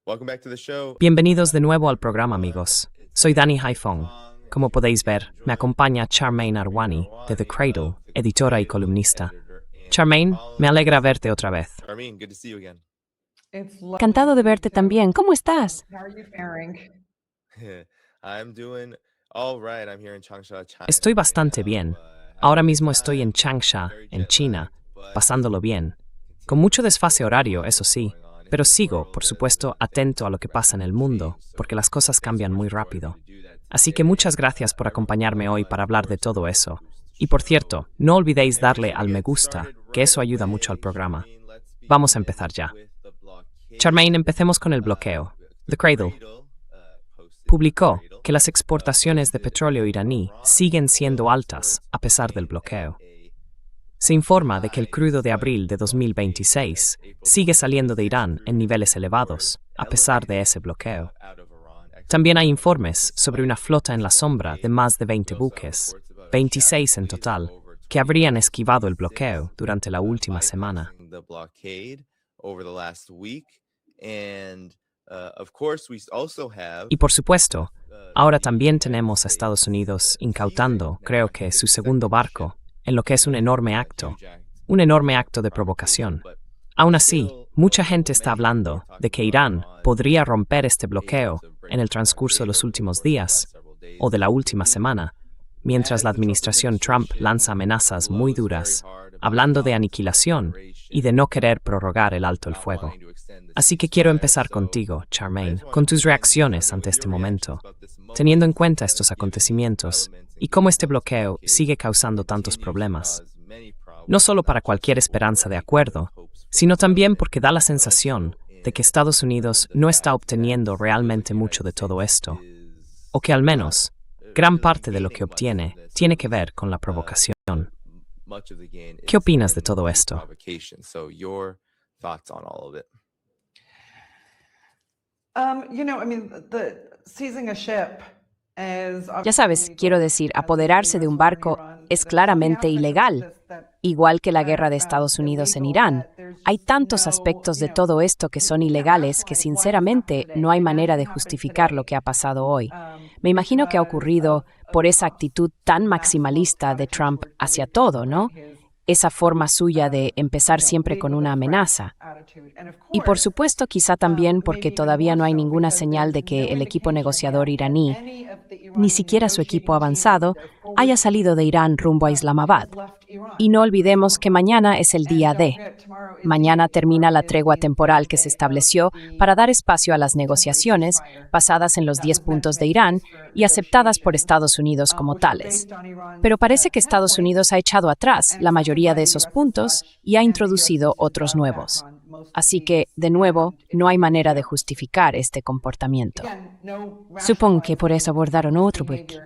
Welcome back to the show. Bienvenidos de nuevo al programa, amigos. Soy Danny Haifong. Como podéis ver, me acompaña Charmaine Arwani, de The Cradle, editora y columnista. Charmaine, me alegra verte otra vez. Armin, good to see you again. Encantado de verte también. ¿Cómo estás? I'm doing all right. I'm here in Changsha, China. Estoy bastante bien. Ahora mismo estoy en Changsha, en China, pasándolo bien. Con mucho desfase horario, eso sí, pero sigo, por supuesto, atento a lo que pasa en el mundo, porque las cosas cambian muy rápido. Así que muchas gracias por acompañarme hoy para hablar de todo eso. Y por cierto, no olvidéis darle al me gusta, que eso ayuda mucho al programa. Vamos a empezar ya. Charmaine, empecemos con el bloqueo. The Cradle publicó que las exportaciones de petróleo iraní siguen siendo altas a pesar del bloqueo. Se informa de que el crudo de abril de 2026 sigue saliendo de Irán en niveles elevados, a pesar de ese bloqueo. También hay informes sobre una flota en la sombra de más de 20 buques, 26 en total, que habrían esquivado el bloqueo durante la última semana. Y por supuesto, ahora también tenemos a Estados Unidos incautando, creo que, su segundo barco, en lo que es un enorme acto de provocación. Aún así, mucha gente está hablando de que Irán podría romper este bloqueo en el transcurso de los últimos días o de la última semana, mientras la administración Trump lanza amenazas muy duras, hablando de aniquilación y de no querer prorrogar el alto el fuego. Así que quiero empezar contigo, Charmaine, con tus reacciones ante este momento, teniendo en cuenta estos acontecimientos y cómo este bloqueo sigue causando tantos problemas. No solo para cualquier esperanza de acuerdo, sino también porque da la sensación de que Estados Unidos no está obteniendo realmente mucho de todo esto, o que al menos gran parte de lo que obtiene tiene que ver con la provocación. ¿Qué opinas de todo esto? Ya sabes, quiero decir, apoderarse de un barco es claramente ilegal, igual que la guerra de Estados Unidos en Irán. Hay tantos aspectos de todo esto que son ilegales que sinceramente no hay manera de justificar lo que ha pasado hoy. Me imagino que ha ocurrido por esa actitud tan maximalista de Trump hacia todo, ¿no? Esa forma suya de empezar siempre con una amenaza. Y por supuesto, quizá también porque todavía no hay ninguna señal de que el equipo negociador iraní, ni siquiera su equipo avanzado, haya salido de Irán rumbo a Islamabad. Y no olvidemos que mañana es el día D. Mañana termina la tregua temporal que se estableció para dar espacio a las negociaciones basadas en los 10 puntos de Irán y aceptadas por Estados Unidos como tales. Pero parece que Estados Unidos ha echado atrás la mayoría de esos puntos y ha introducido otros nuevos. Así que, de nuevo, no hay manera de justificar este comportamiento. Supongo que por eso abordaron otro buque.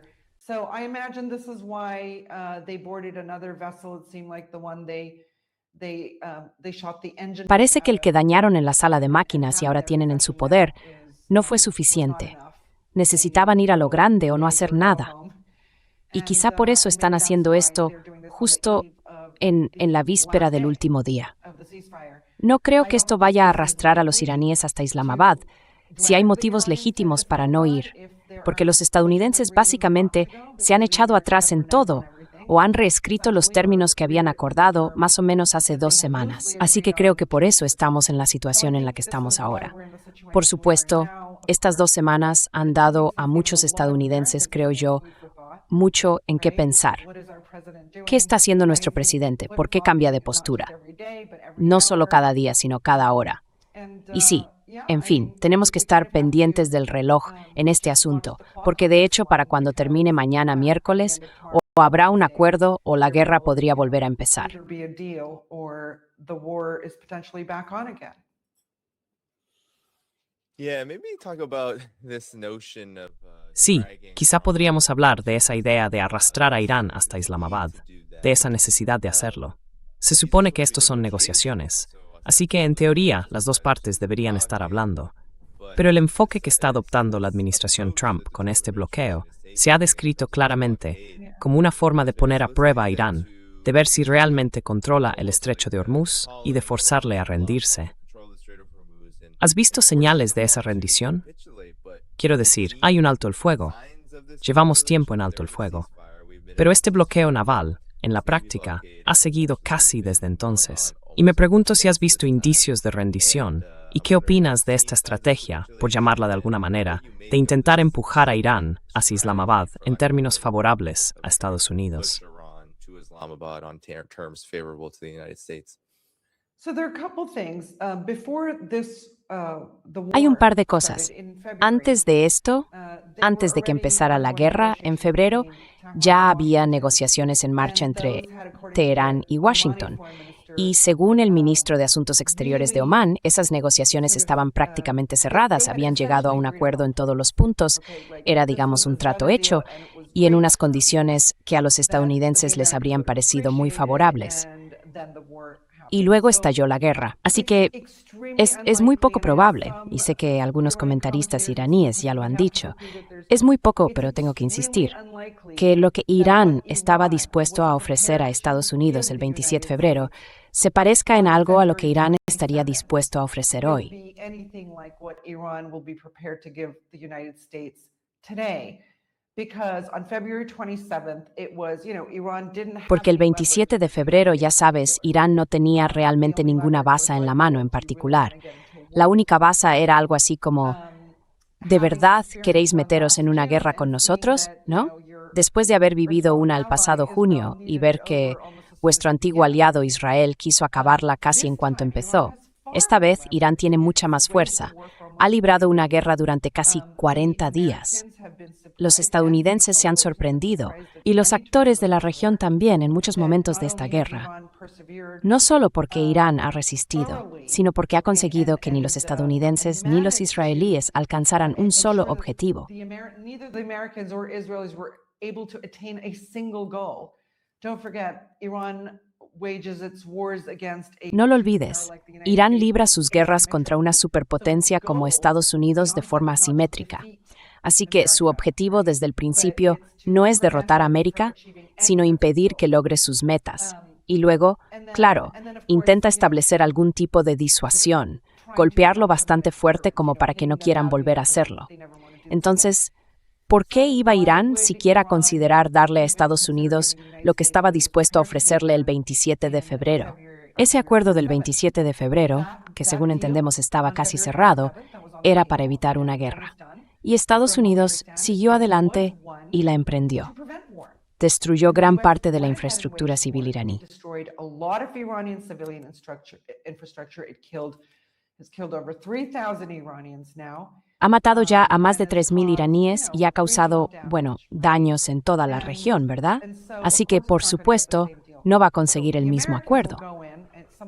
Parece que el que dañaron en la sala de máquinas y ahora tienen en su poder no fue suficiente. Necesitaban ir a lo grande o no hacer nada. Y quizá por eso están haciendo esto justo en la víspera del último día. No creo que esto vaya a arrastrar a los iraníes hasta Islamabad, si hay motivos legítimos para no ir, porque los estadounidenses básicamente se han echado atrás en todo o han reescrito los términos que habían acordado más o menos hace 2 semanas. Así que creo que por eso estamos en la situación en la que estamos ahora. Por supuesto, estas 2 semanas han dado a muchos estadounidenses, creo yo, mucho en qué pensar. ¿Qué está haciendo nuestro presidente? ¿Por qué cambia de postura? No solo cada día, sino cada hora. Y sí, en fin, tenemos que estar pendientes del reloj en este asunto, porque de hecho para cuando termine mañana miércoles, o habrá un acuerdo o la guerra podría volver a empezar. Sí, quizá podríamos hablar de esa idea de arrastrar a Irán hasta Islamabad, de esa necesidad de hacerlo. Se supone que estos son negociaciones, así que en teoría las dos partes deberían estar hablando. Pero el enfoque que está adoptando la administración Trump con este bloqueo se ha descrito claramente como una forma de poner a prueba a Irán, de ver si realmente controla el estrecho de Hormuz y de forzarle a rendirse. ¿Has visto señales de esa rendición? Quiero decir, hay un alto el fuego. Llevamos tiempo en alto el fuego. Pero este bloqueo naval, en la práctica, ha seguido casi desde entonces. Y me pregunto si has visto indicios de rendición y qué opinas de esta estrategia, por llamarla de alguna manera, de intentar empujar a Irán hacia Islamabad en términos favorables a Estados Unidos. Hay un par de cosas. Antes de esto, antes de que empezara la guerra, en febrero, ya había negociaciones en marcha entre Teherán y Washington. Y según el ministro de Asuntos Exteriores de Omán, esas negociaciones estaban prácticamente cerradas, habían llegado a un acuerdo en todos los puntos, era, digamos, un trato hecho, y en unas condiciones que a los estadounidenses les habrían parecido muy favorables. Y luego estalló la guerra. Así que es muy poco probable, y sé que algunos comentaristas iraníes ya lo han dicho, es muy poco, pero tengo que insistir, que lo que Irán estaba dispuesto a ofrecer a Estados Unidos el 27 de febrero se parezca en algo a lo que Irán estaría dispuesto a ofrecer hoy. Porque el 27 de febrero, ya sabes, Irán no tenía realmente ninguna baza en la mano en particular. La única baza era algo así como, ¿de verdad queréis meteros en una guerra con nosotros? ¿No? Después de haber vivido una el pasado junio y ver que vuestro antiguo aliado Israel quiso acabarla casi en cuanto empezó, esta vez Irán tiene mucha más fuerza. Ha librado una guerra durante casi 40 días. Los estadounidenses se han sorprendido, y los actores de la región también en muchos momentos de esta guerra. No solo porque Irán ha resistido, sino porque ha conseguido que ni los estadounidenses ni los israelíes alcanzaran un solo objetivo. No lo olvides, Irán libra sus guerras contra una superpotencia como Estados Unidos de forma asimétrica. Así que su objetivo desde el principio no es derrotar a América, sino impedir que logre sus metas. Y luego, claro, intenta establecer algún tipo de disuasión, golpearlo bastante fuerte como para que no quieran volver a hacerlo. Entonces, ¿por qué iba Irán siquiera a considerar darle a Estados Unidos lo que estaba dispuesto a ofrecerle el 27 de febrero? Ese acuerdo del 27 de febrero, que según entendemos estaba casi cerrado, era para evitar una guerra. Y Estados Unidos siguió adelante y la emprendió. Destruyó gran parte de la infraestructura civil iraní. Ha matado ya a más de 3.000 iraníes y ha causado, daños en toda la región, ¿verdad? Así que, por supuesto, no va a conseguir el mismo acuerdo.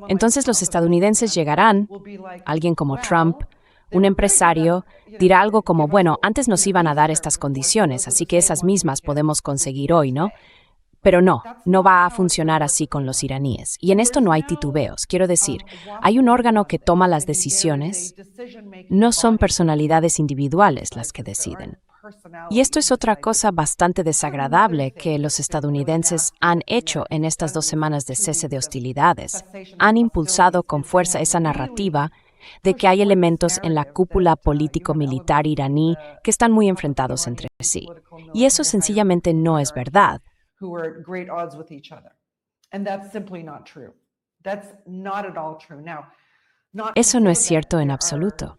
Entonces los estadounidenses llegarán, alguien como Trump, un empresario, dirá algo como, antes nos iban a dar estas condiciones, así que esas mismas podemos conseguir hoy, ¿no? Pero no va a funcionar así con los iraníes. Y en esto no hay titubeos. Quiero decir, hay un órgano que toma las decisiones. No son personalidades individuales las que deciden. Y esto es otra cosa bastante desagradable que los estadounidenses han hecho en estas 2 semanas de cese de hostilidades. Han impulsado con fuerza esa narrativa de que hay elementos en la cúpula político-militar iraní que están muy enfrentados entre sí. Y eso sencillamente no es verdad. Eso no es cierto en absoluto.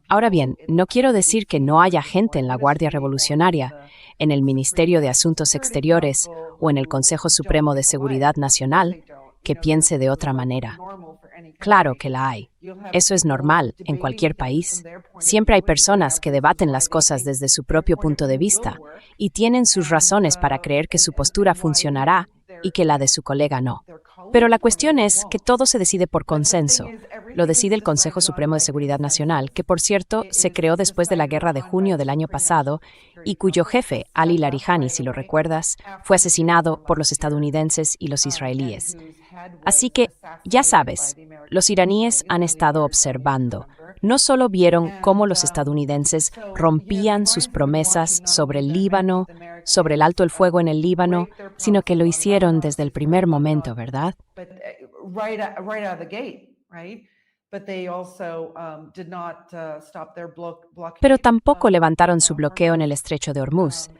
Ahora bien, no quiero decir que no haya gente en la Guardia Revolucionaria, en el Ministerio de Asuntos Exteriores o en el Consejo Supremo de Seguridad Nacional que piense de otra manera. Claro que la hay. Eso es normal en cualquier país. Siempre hay personas que debaten las cosas desde su propio punto de vista y tienen sus razones para creer que su postura funcionará y que la de su colega no. Pero la cuestión es que todo se decide por consenso. Lo decide el Consejo Supremo de Seguridad Nacional, que por cierto se creó después de la guerra de junio del año pasado y cuyo jefe, Ali Larijani, si lo recuerdas, fue asesinado por los estadounidenses y los israelíes. Así que, ya sabes, los iraníes han estado observando. No solo vieron cómo los estadounidenses rompían sus promesas sobre el Líbano, sobre el alto el fuego en el Líbano, sino que lo hicieron desde el primer momento, ¿verdad? Pero tampoco levantaron su bloqueo en el estrecho de Hormuz.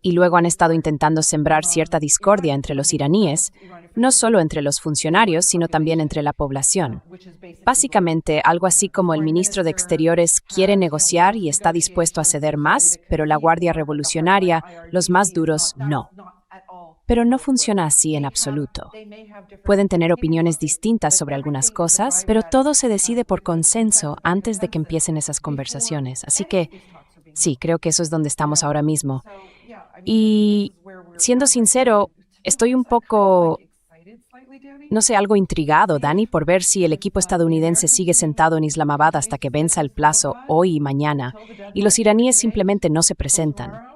Y luego han estado intentando sembrar cierta discordia entre los iraníes, no solo entre los funcionarios, sino también entre la población. Básicamente, algo así como el ministro de Exteriores quiere negociar y está dispuesto a ceder más, pero la Guardia Revolucionaria, los más duros, no. Pero no funciona así en absoluto. Pueden tener opiniones distintas sobre algunas cosas, pero todo se decide por consenso antes de que empiecen esas conversaciones. Así que, sí, creo que eso es donde estamos ahora mismo. Y, siendo sincero, estoy un poco, no sé, algo intrigado, Dani, por ver si el equipo estadounidense sigue sentado en Islamabad hasta que venza el plazo hoy y mañana, y los iraníes simplemente no se presentan.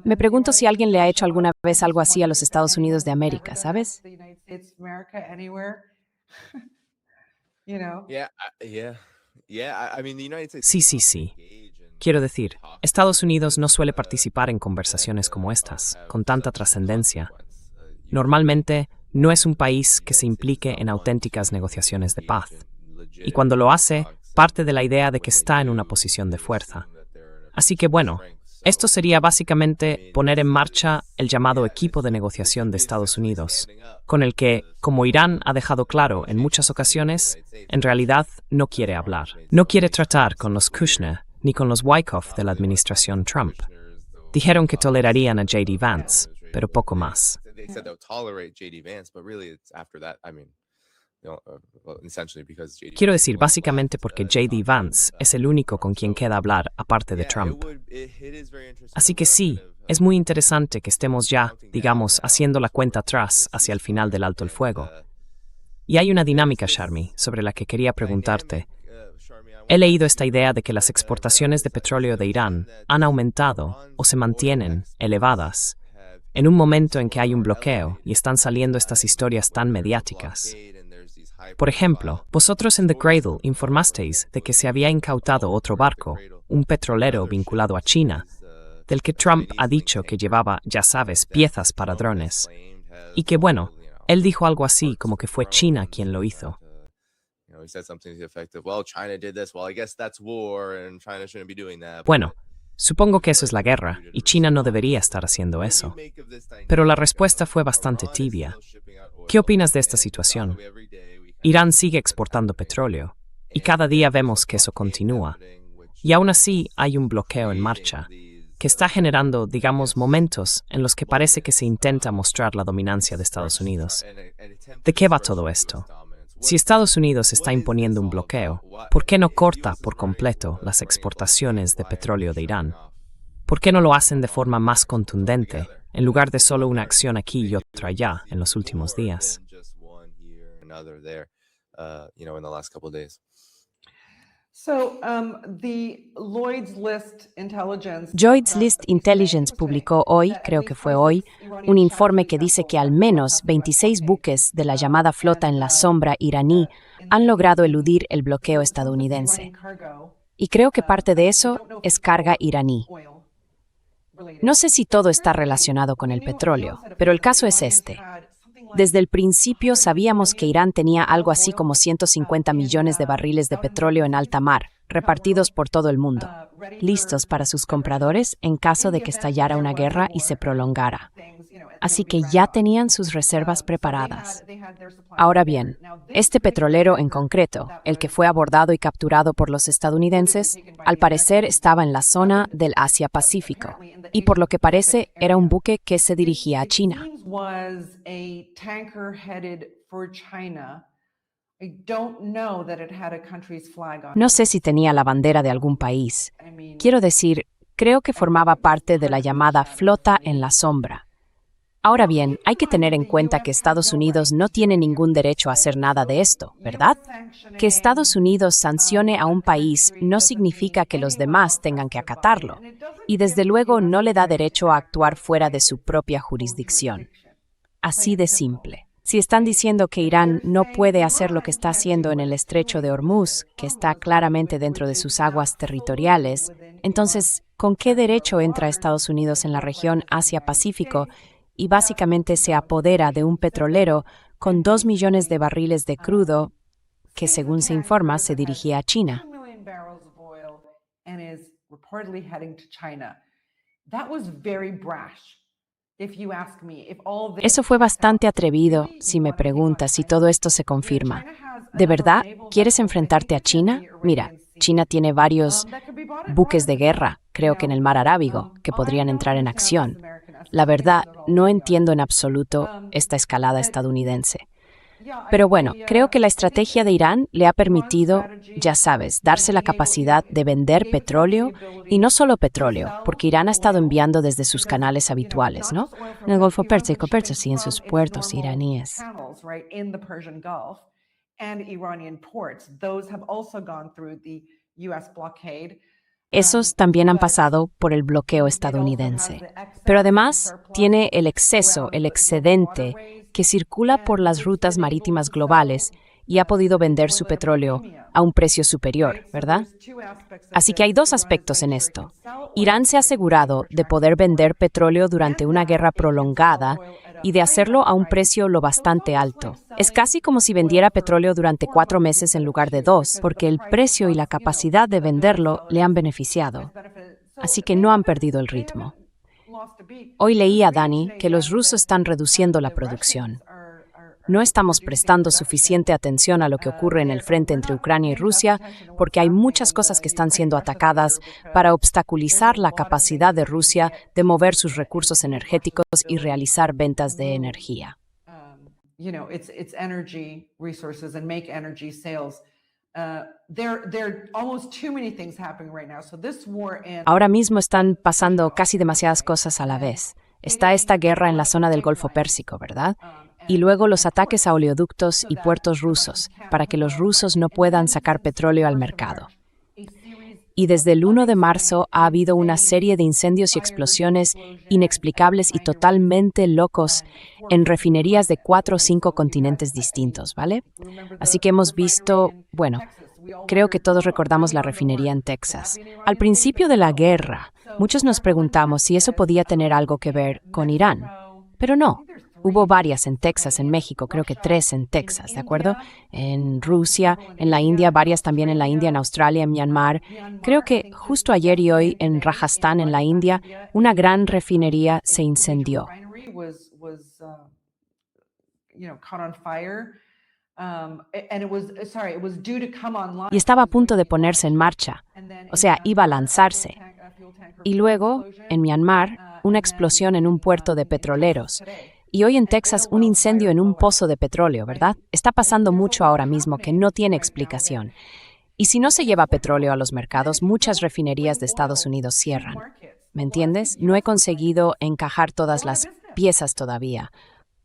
Me pregunto si alguien le ha hecho alguna vez algo así a los Estados Unidos de América, ¿sabes? Sí. Quiero decir, Estados Unidos no suele participar en conversaciones como estas, con tanta trascendencia. Normalmente, no es un país que se implique en auténticas negociaciones de paz. Y cuando lo hace, parte de la idea de que está en una posición de fuerza. Así que bueno, esto sería básicamente poner en marcha el llamado equipo de negociación de Estados Unidos, con el que, como Irán ha dejado claro en muchas ocasiones, en realidad no quiere hablar. No quiere tratar con los Kushner ni con los Wyckoff de la administración Trump. Dijeron que tolerarían a J.D. Vance, pero poco más. Quiero decir, básicamente porque J.D. Vance es el único con quien queda hablar aparte de Trump. Así que sí, es muy interesante que estemos ya, digamos, haciendo la cuenta atrás hacia el final del alto el fuego. Y hay una dinámica, Sharmi, sobre la que quería preguntarte. He leído esta idea de que las exportaciones de petróleo de Irán han aumentado o se mantienen elevadas en un momento en que hay un bloqueo y están saliendo estas historias tan mediáticas. Por ejemplo, vosotros en The Cradle informasteis de que se había incautado otro barco, un petrolero vinculado a China, del que Trump ha dicho que llevaba, ya sabes, piezas para drones. Y que bueno, él dijo algo así como que fue China quien lo hizo. Bueno, supongo que eso es la guerra, y China no debería estar haciendo eso. Pero la respuesta fue bastante tibia. ¿Qué opinas de esta situación? Irán sigue exportando petróleo, y cada día vemos que eso continúa. Y aún así hay un bloqueo en marcha, que está generando, digamos, momentos en los que parece que se intenta mostrar la dominancia de Estados Unidos. ¿De qué va todo esto? Si Estados Unidos está imponiendo un bloqueo, ¿por qué no corta por completo las exportaciones de petróleo de Irán? ¿Por qué no lo hacen de forma más contundente, en lugar de solo una acción aquí y otra allá en los últimos días? Lloyd's List Intelligence publicó hoy, creo que fue hoy, un informe que dice que al menos 26 buques de la llamada flota en la sombra iraní han logrado eludir el bloqueo estadounidense. Y creo que parte de eso es carga iraní. No sé si todo está relacionado con el petróleo, pero el caso es este. Desde el principio sabíamos que Irán tenía algo así como 150 millones de barriles de petróleo en alta mar, repartidos por todo el mundo, listos para sus compradores en caso de que estallara una guerra y se prolongara. Así que ya tenían sus reservas preparadas. Ahora bien, este petrolero en concreto, el que fue abordado y capturado por los estadounidenses, al parecer estaba en la zona del Asia-Pacífico, y por lo que parece era un buque que se dirigía a China. No sé si tenía la bandera de algún país. Quiero decir, creo que formaba parte de la llamada flota en la sombra. Ahora bien, hay que tener en cuenta que Estados Unidos no tiene ningún derecho a hacer nada de esto, ¿verdad? Que Estados Unidos sancione a un país no significa que los demás tengan que acatarlo, y desde luego no le da derecho a actuar fuera de su propia jurisdicción. Así de simple. Si están diciendo que Irán no puede hacer lo que está haciendo en el estrecho de Hormuz, que está claramente dentro de sus aguas territoriales, entonces, ¿con qué derecho entra Estados Unidos en la región Asia-Pacífico y básicamente se apodera de un petrolero con 2 millones de barriles de crudo que según se informa se dirigía a China. Eso fue bastante atrevido, si me preguntas, si todo esto se confirma. ¿De verdad quieres enfrentarte a China? Mira, China tiene varios buques de guerra, creo que en el mar Arábigo, que podrían entrar en acción. La verdad, no entiendo en absoluto esta escalada estadounidense. Pero bueno, creo que la estrategia de Irán le ha permitido, ya sabes, darse la capacidad de vender petróleo, y no solo petróleo, porque Irán ha estado enviando desde sus canales habituales, ¿no? En el Golfo Pérsico, sí, en sus puertos iraníes. Esos también han pasado por el bloqueo estadounidense. Pero además tiene el exceso, el excedente, que circula por las rutas marítimas globales y ha podido vender su petróleo a un precio superior, ¿verdad? Así que hay dos aspectos en esto. Irán se ha asegurado de poder vender petróleo durante una guerra prolongada y de hacerlo a un precio lo bastante alto. Es casi como si vendiera petróleo durante 4 meses en lugar de 2, porque el precio y la capacidad de venderlo le han beneficiado. Así que no han perdido el ritmo. Hoy leí a Dani que los rusos están reduciendo la producción. No estamos prestando suficiente atención a lo que ocurre en el frente entre Ucrania y Rusia porque hay muchas cosas que están siendo atacadas para obstaculizar la capacidad de Rusia de mover sus recursos energéticos y realizar ventas de energía. Ahora mismo están pasando casi demasiadas cosas a la vez. Está esta guerra en la zona del Golfo Pérsico, ¿verdad? Y luego los ataques a oleoductos y puertos rusos, para que los rusos no puedan sacar petróleo al mercado. Y desde el 1 de marzo ha habido una serie de incendios y explosiones inexplicables y totalmente locos en refinerías de 4 o 5 continentes distintos, ¿vale? Así que hemos visto, bueno, creo que todos recordamos la refinería en Texas. Al principio de la guerra, muchos nos preguntamos si eso podía tener algo que ver con Irán, pero no. Hubo varias en Texas, en México, creo que 3 en Texas, ¿de acuerdo? En Rusia, en la India, varias también en la India, en Australia, en Myanmar. Creo que justo ayer y hoy en Rajasthan, en la India, una gran refinería se incendió. Y estaba a punto de ponerse en marcha, o sea, iba a lanzarse. Y luego, en Myanmar, una explosión en un puerto de petroleros. Y hoy en Texas, un incendio en un pozo de petróleo, ¿verdad? Está pasando mucho ahora mismo que no tiene explicación. Y si no se lleva petróleo a los mercados, muchas refinerías de Estados Unidos cierran. ¿Me entiendes? No he conseguido encajar todas las piezas todavía.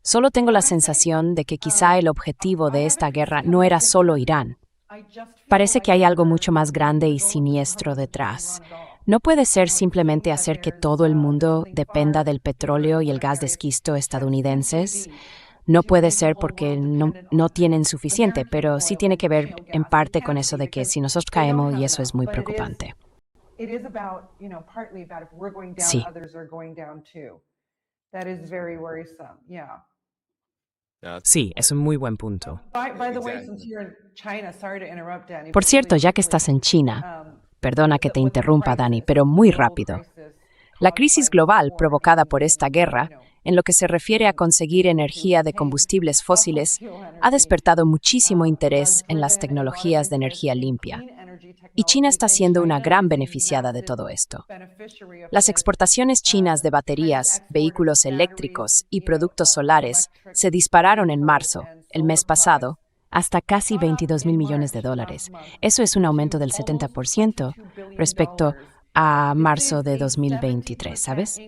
Solo tengo la sensación de que quizá el objetivo de esta guerra no era solo Irán. Parece que hay algo mucho más grande y siniestro detrás. No puede ser simplemente hacer que todo el mundo dependa del petróleo y el gas de esquisto estadounidenses. No puede ser porque no tienen suficiente, pero sí tiene que ver en parte con eso de que si nosotros caemos, y eso es muy preocupante. Sí. Sí, es un muy buen punto. Por cierto, ya que estás en China, perdona que te interrumpa, Dani, pero muy rápido. La crisis global provocada por esta guerra, en lo que se refiere a conseguir energía de combustibles fósiles, ha despertado muchísimo interés en las tecnologías de energía limpia. Y China está siendo una gran beneficiada de todo esto. Las exportaciones chinas de baterías, vehículos eléctricos y productos solares se dispararon en marzo, el mes pasado, hasta casi $22,000 millones. Eso es un aumento del 70% respecto a marzo de 2023, ¿sabes?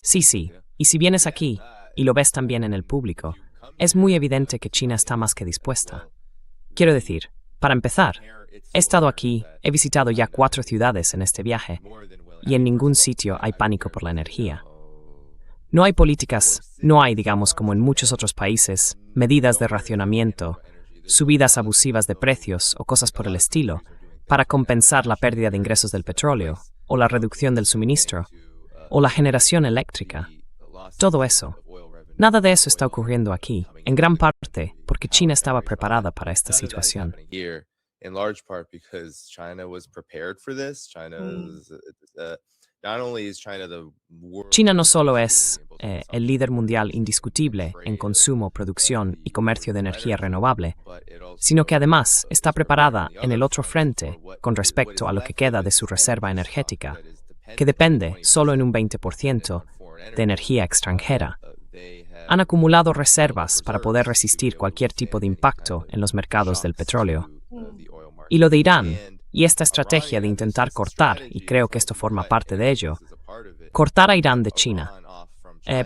Sí. Y si vienes aquí, y lo ves también en el público, es muy evidente que China está más que dispuesta. Quiero decir, para empezar, he estado aquí, he visitado ya 4 ciudades en este viaje, y en ningún sitio hay pánico por la energía. No hay políticas, no hay, digamos, como en muchos otros países, medidas de racionamiento, subidas abusivas de precios o cosas por el estilo, para compensar la pérdida de ingresos del petróleo, o la reducción del suministro, o la generación eléctrica. Todo eso. Nada de eso está ocurriendo aquí, en gran parte porque China estaba preparada para esta situación. In large part because China was prepared for this. Not only is China the world. China no solo es el líder mundial indiscutible en consumo, producción y comercio de energía renovable, sino que además está preparada en el otro frente con respecto a lo que queda de su reserva energética, que depende solo en un 20% de energía extranjera. Han acumulado reservas para poder resistir cualquier tipo de impacto en los mercados del petróleo. Y lo de Irán, y esta estrategia de intentar cortar, y creo que esto forma parte de ello, cortar a Irán de China.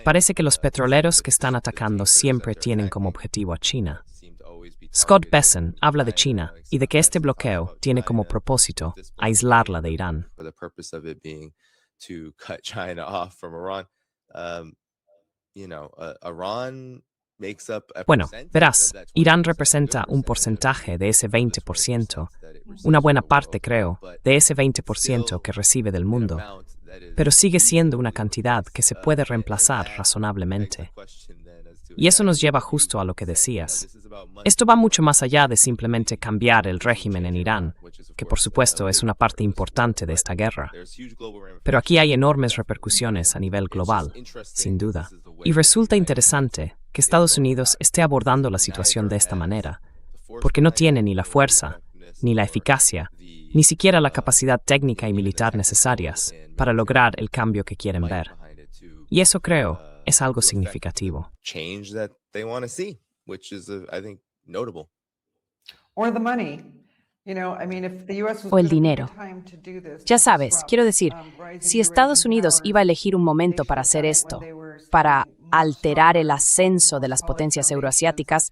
Parece que los petroleros que están atacando siempre tienen como objetivo a China. Scott Bessent habla de China y de que este bloqueo tiene como propósito aislarla de Irán. Bueno, verás, Irán representa un porcentaje de ese 20%, una buena parte, creo, de ese 20% que recibe del mundo, pero sigue siendo una cantidad que se puede reemplazar razonablemente. Y eso nos lleva justo a lo que decías. Esto va mucho más allá de simplemente cambiar el régimen en Irán, que por supuesto es una parte importante de esta guerra. Pero aquí hay enormes repercusiones a nivel global, sin duda. Y resulta interesante que Estados Unidos esté abordando la situación de esta manera, porque no tiene ni la fuerza, ni la eficacia, ni siquiera la capacidad técnica y militar necesarias para lograr el cambio que quieren ver. Y eso, creo, es algo significativo. O el dinero. Ya sabes, quiero decir, si Estados Unidos iba a elegir un momento para hacer esto, para alterar el ascenso de las potencias euroasiáticas,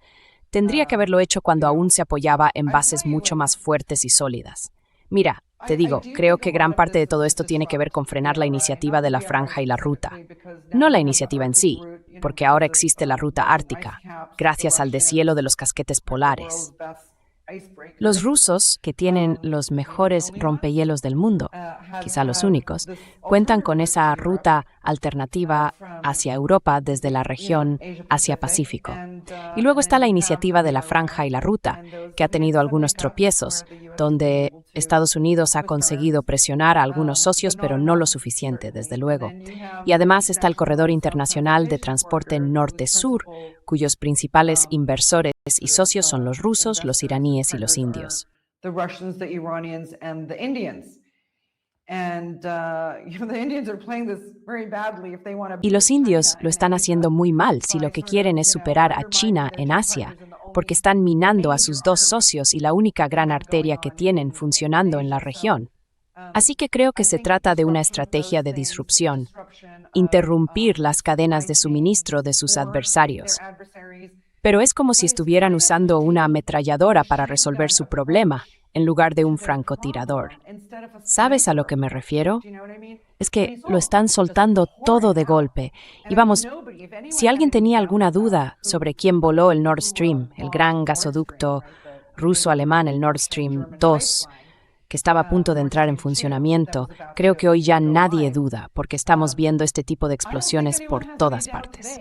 tendría que haberlo hecho cuando aún se apoyaba en bases mucho más fuertes y sólidas. Mira, te digo, creo que gran parte de todo esto tiene que ver con frenar la iniciativa de la Franja y la Ruta. No la iniciativa en sí, porque ahora existe la Ruta Ártica, gracias al deshielo de los casquetes polares. Los rusos, que tienen los mejores rompehielos del mundo, quizá los únicos, cuentan con esa ruta alternativa hacia Europa desde la región Asia-Pacífico. Y luego está la iniciativa de la Franja y la Ruta, que ha tenido algunos tropiezos, donde Estados Unidos ha conseguido presionar a algunos socios, pero no lo suficiente, desde luego. Y además está el Corredor Internacional de Transporte Norte-Sur, cuyos principales inversores y socios son los rusos, los iraníes y los indios. Y los indios lo están haciendo muy mal si lo que quieren es superar a China en Asia, porque están minando a sus dos socios y la única gran arteria que tienen funcionando en la región. Así que creo que se trata de una estrategia de disrupción, interrumpir las cadenas de suministro de sus adversarios. Pero es como si estuvieran usando una ametralladora para resolver su problema, en lugar de un francotirador. ¿Sabes a lo que me refiero? Es que lo están soltando todo de golpe. Y vamos, si alguien tenía alguna duda sobre quién voló el Nord Stream, el gran gasoducto ruso-alemán, el Nord Stream 2, que estaba a punto de entrar en funcionamiento, creo que hoy ya nadie duda, porque estamos viendo este tipo de explosiones por todas partes.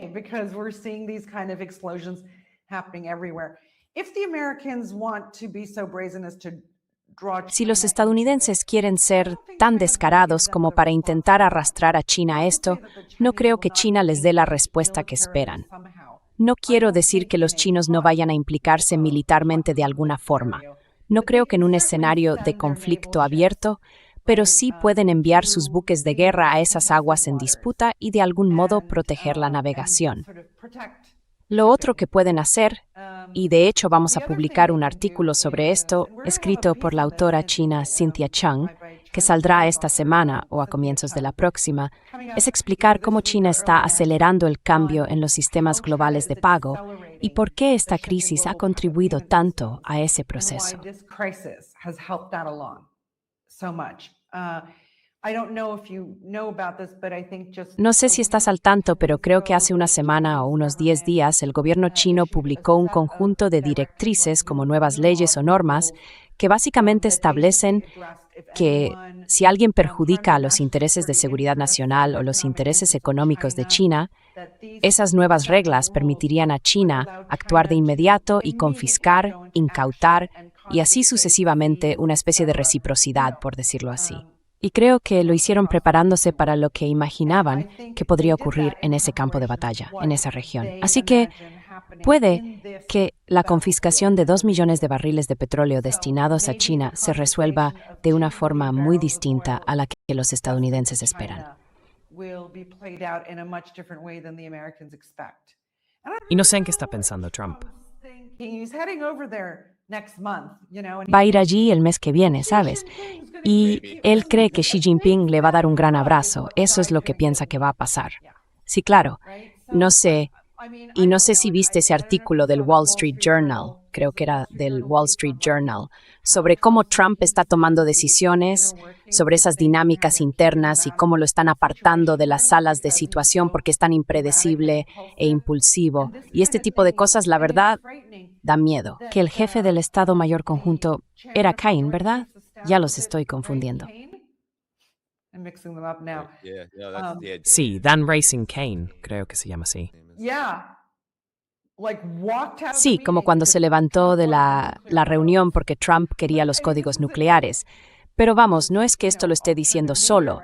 Si los estadounidenses quieren ser tan descarados como para intentar arrastrar a China a esto, no creo que China les dé la respuesta que esperan. No quiero decir que los chinos no vayan a implicarse militarmente de alguna forma. No creo que en un escenario de conflicto abierto, pero sí pueden enviar sus buques de guerra a esas aguas en disputa y de algún modo proteger la navegación. Lo otro que pueden hacer, y de hecho vamos a publicar un artículo sobre esto, escrito por la autora china Cynthia Chang, que saldrá esta semana o a comienzos de la próxima, es explicar cómo China está acelerando el cambio en los sistemas globales de pago y por qué esta crisis ha contribuido tanto a ese proceso. No sé si estás al tanto, pero creo que hace una semana o unos 10 días el gobierno chino publicó un conjunto de directrices como nuevas leyes o normas que básicamente establecen que si alguien perjudica a los intereses de seguridad nacional o los intereses económicos de China, esas nuevas reglas permitirían a China actuar de inmediato y confiscar, incautar y así sucesivamente, una especie de reciprocidad, por decirlo así. Y creo que lo hicieron preparándose para lo que imaginaban que podría ocurrir en ese campo de batalla, en esa región. Así que puede que la confiscación de 2 millones de barriles de petróleo destinados a China se resuelva de una forma muy distinta a la que los estadounidenses esperan. Y no sé en qué está pensando Trump. Va a ir allí el mes que viene, ¿sabes? Y él cree que Xi Jinping le va a dar un gran abrazo. Eso es lo que piensa que va a pasar. Sí, claro. No sé. Y no sé si viste ese artículo del Wall Street Journal, creo que era del Wall Street Journal, sobre cómo Trump está tomando decisiones, sobre esas dinámicas internas y cómo lo están apartando de las salas de situación porque es tan impredecible e impulsivo. Y este tipo de cosas, la verdad, da miedo. Que el jefe del Estado Mayor Conjunto era Kaine, ¿verdad? Ya los estoy confundiendo. Sí, Dan Racing Kane, creo que se llama así. Sí, como cuando se levantó de la reunión porque Trump quería los códigos nucleares. Pero vamos, no es que esto lo esté diciendo solo.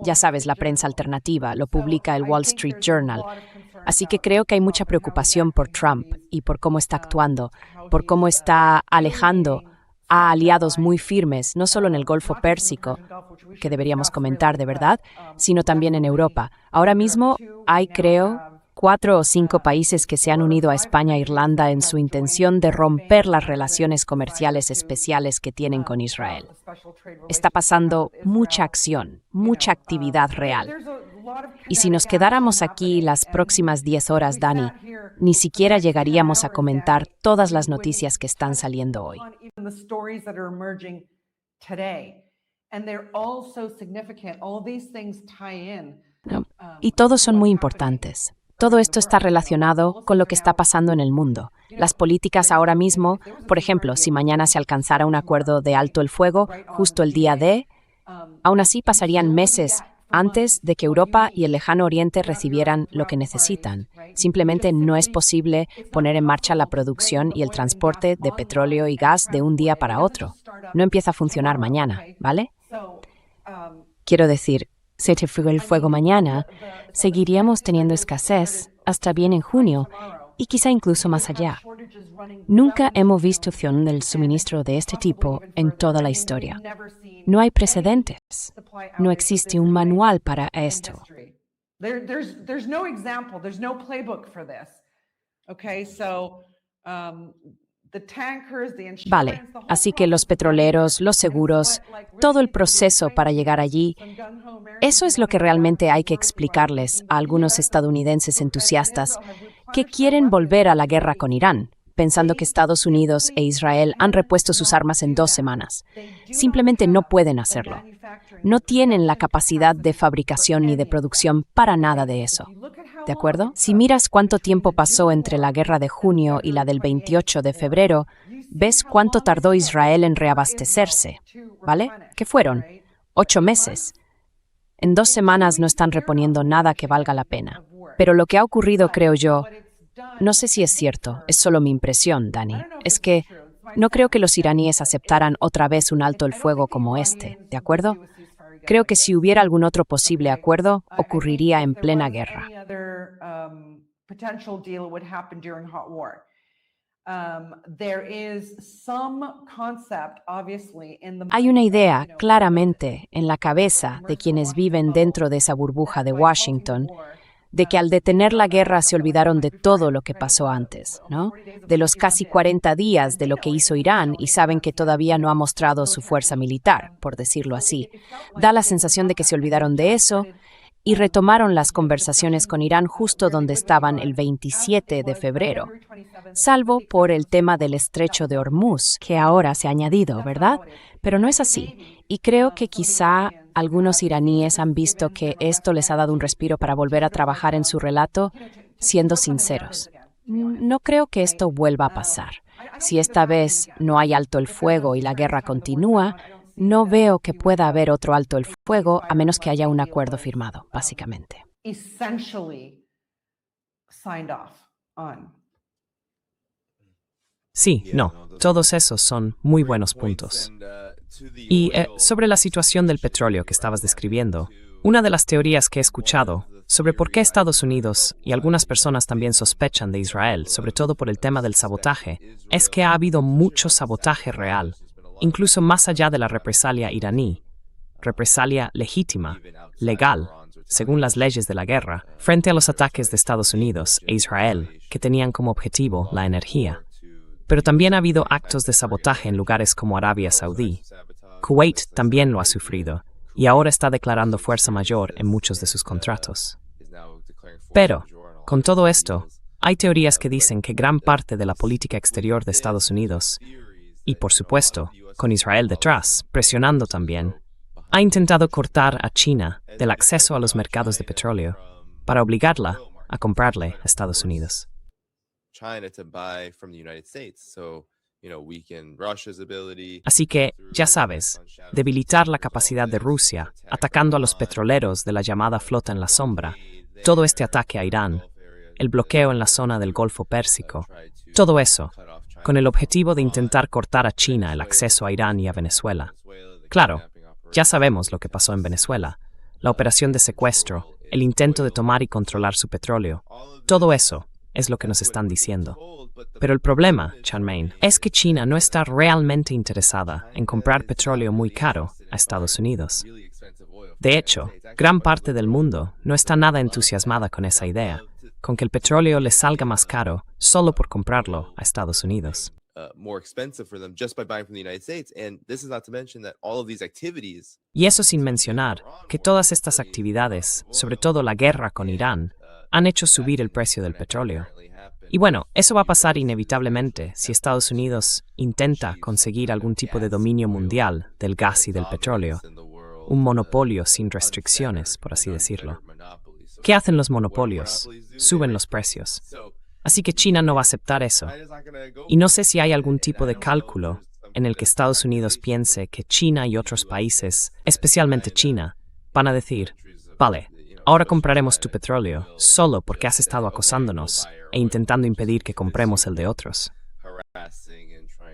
Ya sabes, la prensa alternativa, lo publica el Wall Street Journal. Así que creo que hay mucha preocupación por Trump y por cómo está actuando, por cómo está alejando a aliados muy firmes, no solo en el Golfo Pérsico, que deberíamos comentar de verdad, sino también en Europa. Ahora mismo hay, creo, 4 o 5 países que se han unido a España e Irlanda en su intención de romper las relaciones comerciales especiales que tienen con Israel. Está pasando mucha acción, mucha actividad real. Y si nos quedáramos aquí las próximas 10 horas, Dani, ni siquiera llegaríamos a comentar todas las noticias que están saliendo hoy. No, y todos son muy importantes. Todo esto está relacionado con lo que está pasando en el mundo. Las políticas ahora mismo, por ejemplo, si mañana se alcanzara un acuerdo de alto el fuego, justo el día de, aún así pasarían meses antes de que Europa y el Lejano Oriente recibieran lo que necesitan. Simplemente no es posible poner en marcha la producción y el transporte de petróleo y gas de un día para otro. No empieza a funcionar mañana, ¿vale? Quiero decir, si se fue el fuego mañana, seguiríamos teniendo escasez hasta bien en junio y quizá incluso más allá. Nunca hemos visto opción del suministro de este tipo en toda la historia. No hay precedentes. No existe un manual para esto. Vale, así que los petroleros, los seguros, todo el proceso para llegar allí, eso es lo que realmente hay que explicarles a algunos estadounidenses entusiastas que quieren volver a la guerra con Irán, pensando que Estados Unidos e Israel han repuesto sus armas en 2 semanas. Simplemente no pueden hacerlo. No tienen la capacidad de fabricación ni de producción para nada de eso. ¿De acuerdo? Si miras cuánto tiempo pasó entre la guerra de junio y la del 28 de febrero, ves cuánto tardó Israel en reabastecerse, ¿vale? ¿Qué fueron? 8 meses. En 2 semanas no están reponiendo nada que valga la pena. Pero lo que ha ocurrido, creo yo, no sé si es cierto, es solo mi impresión, Dani, es que no creo que los iraníes aceptaran otra vez un alto el fuego como este, ¿de acuerdo? Creo que si hubiera algún otro posible acuerdo, ocurriría en plena guerra. Hay una idea claramente en la cabeza de quienes viven dentro de esa burbuja de Washington de que al detener la guerra se olvidaron de todo lo que pasó antes, ¿no? De los casi 40 días de lo que hizo Irán y saben que todavía no ha mostrado su fuerza militar, por decirlo así. Da la sensación de que se olvidaron de eso y retomaron las conversaciones con Irán justo donde estaban el 27 de febrero, salvo por el tema del estrecho de Hormuz, que ahora se ha añadido, ¿verdad? Pero no es así, y creo que quizá algunos iraníes han visto que esto les ha dado un respiro para volver a trabajar en su relato, siendo sinceros. No creo que esto vuelva a pasar. si esta vez no hay alto el fuego y la guerra continúa, no veo que pueda haber otro alto el fuego a menos que haya un acuerdo firmado, básicamente. Sí, no, todos esos son muy buenos puntos. Y sobre la situación del petróleo que estabas describiendo, una de las teorías que he escuchado sobre por qué Estados Unidos y algunas personas también sospechan de Israel, sobre todo por el tema del sabotaje, es que ha habido mucho sabotaje real, incluso más allá de la represalia iraní, represalia legítima, legal, según las leyes de la guerra, frente a los ataques de Estados Unidos e Israel, que tenían como objetivo la energía. Pero también ha habido actos de sabotaje en lugares como Arabia Saudí. Kuwait también lo ha sufrido, y ahora está declarando fuerza mayor en muchos de sus contratos. Pero, con todo esto, hay teorías que dicen que gran parte de la política exterior de Estados Unidos, y por supuesto, con Israel detrás, presionando también, ha intentado cortar a China del acceso a los mercados de petróleo para obligarla a comprarle a Estados Unidos. Así que, ya sabes, debilitar la capacidad de Rusia, atacando a los petroleros de la llamada flota en la sombra, todo este ataque a Irán, el bloqueo en la zona del Golfo Pérsico, todo eso, con el objetivo de intentar cortar a China el acceso a Irán y a Venezuela. Claro, ya sabemos lo que pasó en Venezuela, la operación de secuestro, el intento de tomar y controlar su petróleo, todo eso es lo que nos están diciendo. Pero el problema, Chanmaine, es que China no está realmente interesada en comprar petróleo muy caro a Estados Unidos. De hecho, gran parte del mundo no está nada entusiasmada con esa idea, con que el petróleo les salga más caro solo por comprarlo a Estados Unidos. Y eso sin mencionar que todas estas actividades, sobre todo la guerra con Irán, han hecho subir el precio del petróleo. Y bueno, eso va a pasar inevitablemente si Estados Unidos intenta conseguir algún tipo de dominio mundial del gas y del petróleo, un monopolio sin restricciones, por así decirlo. ¿Qué hacen los monopolios? Suben los precios. Así que China no va a aceptar eso. Y no sé si hay algún tipo de cálculo en el que Estados Unidos piense que China y otros países, especialmente China, van a decir, vale, ahora compraremos tu petróleo solo porque has estado acosándonos e intentando impedir que compremos el de otros.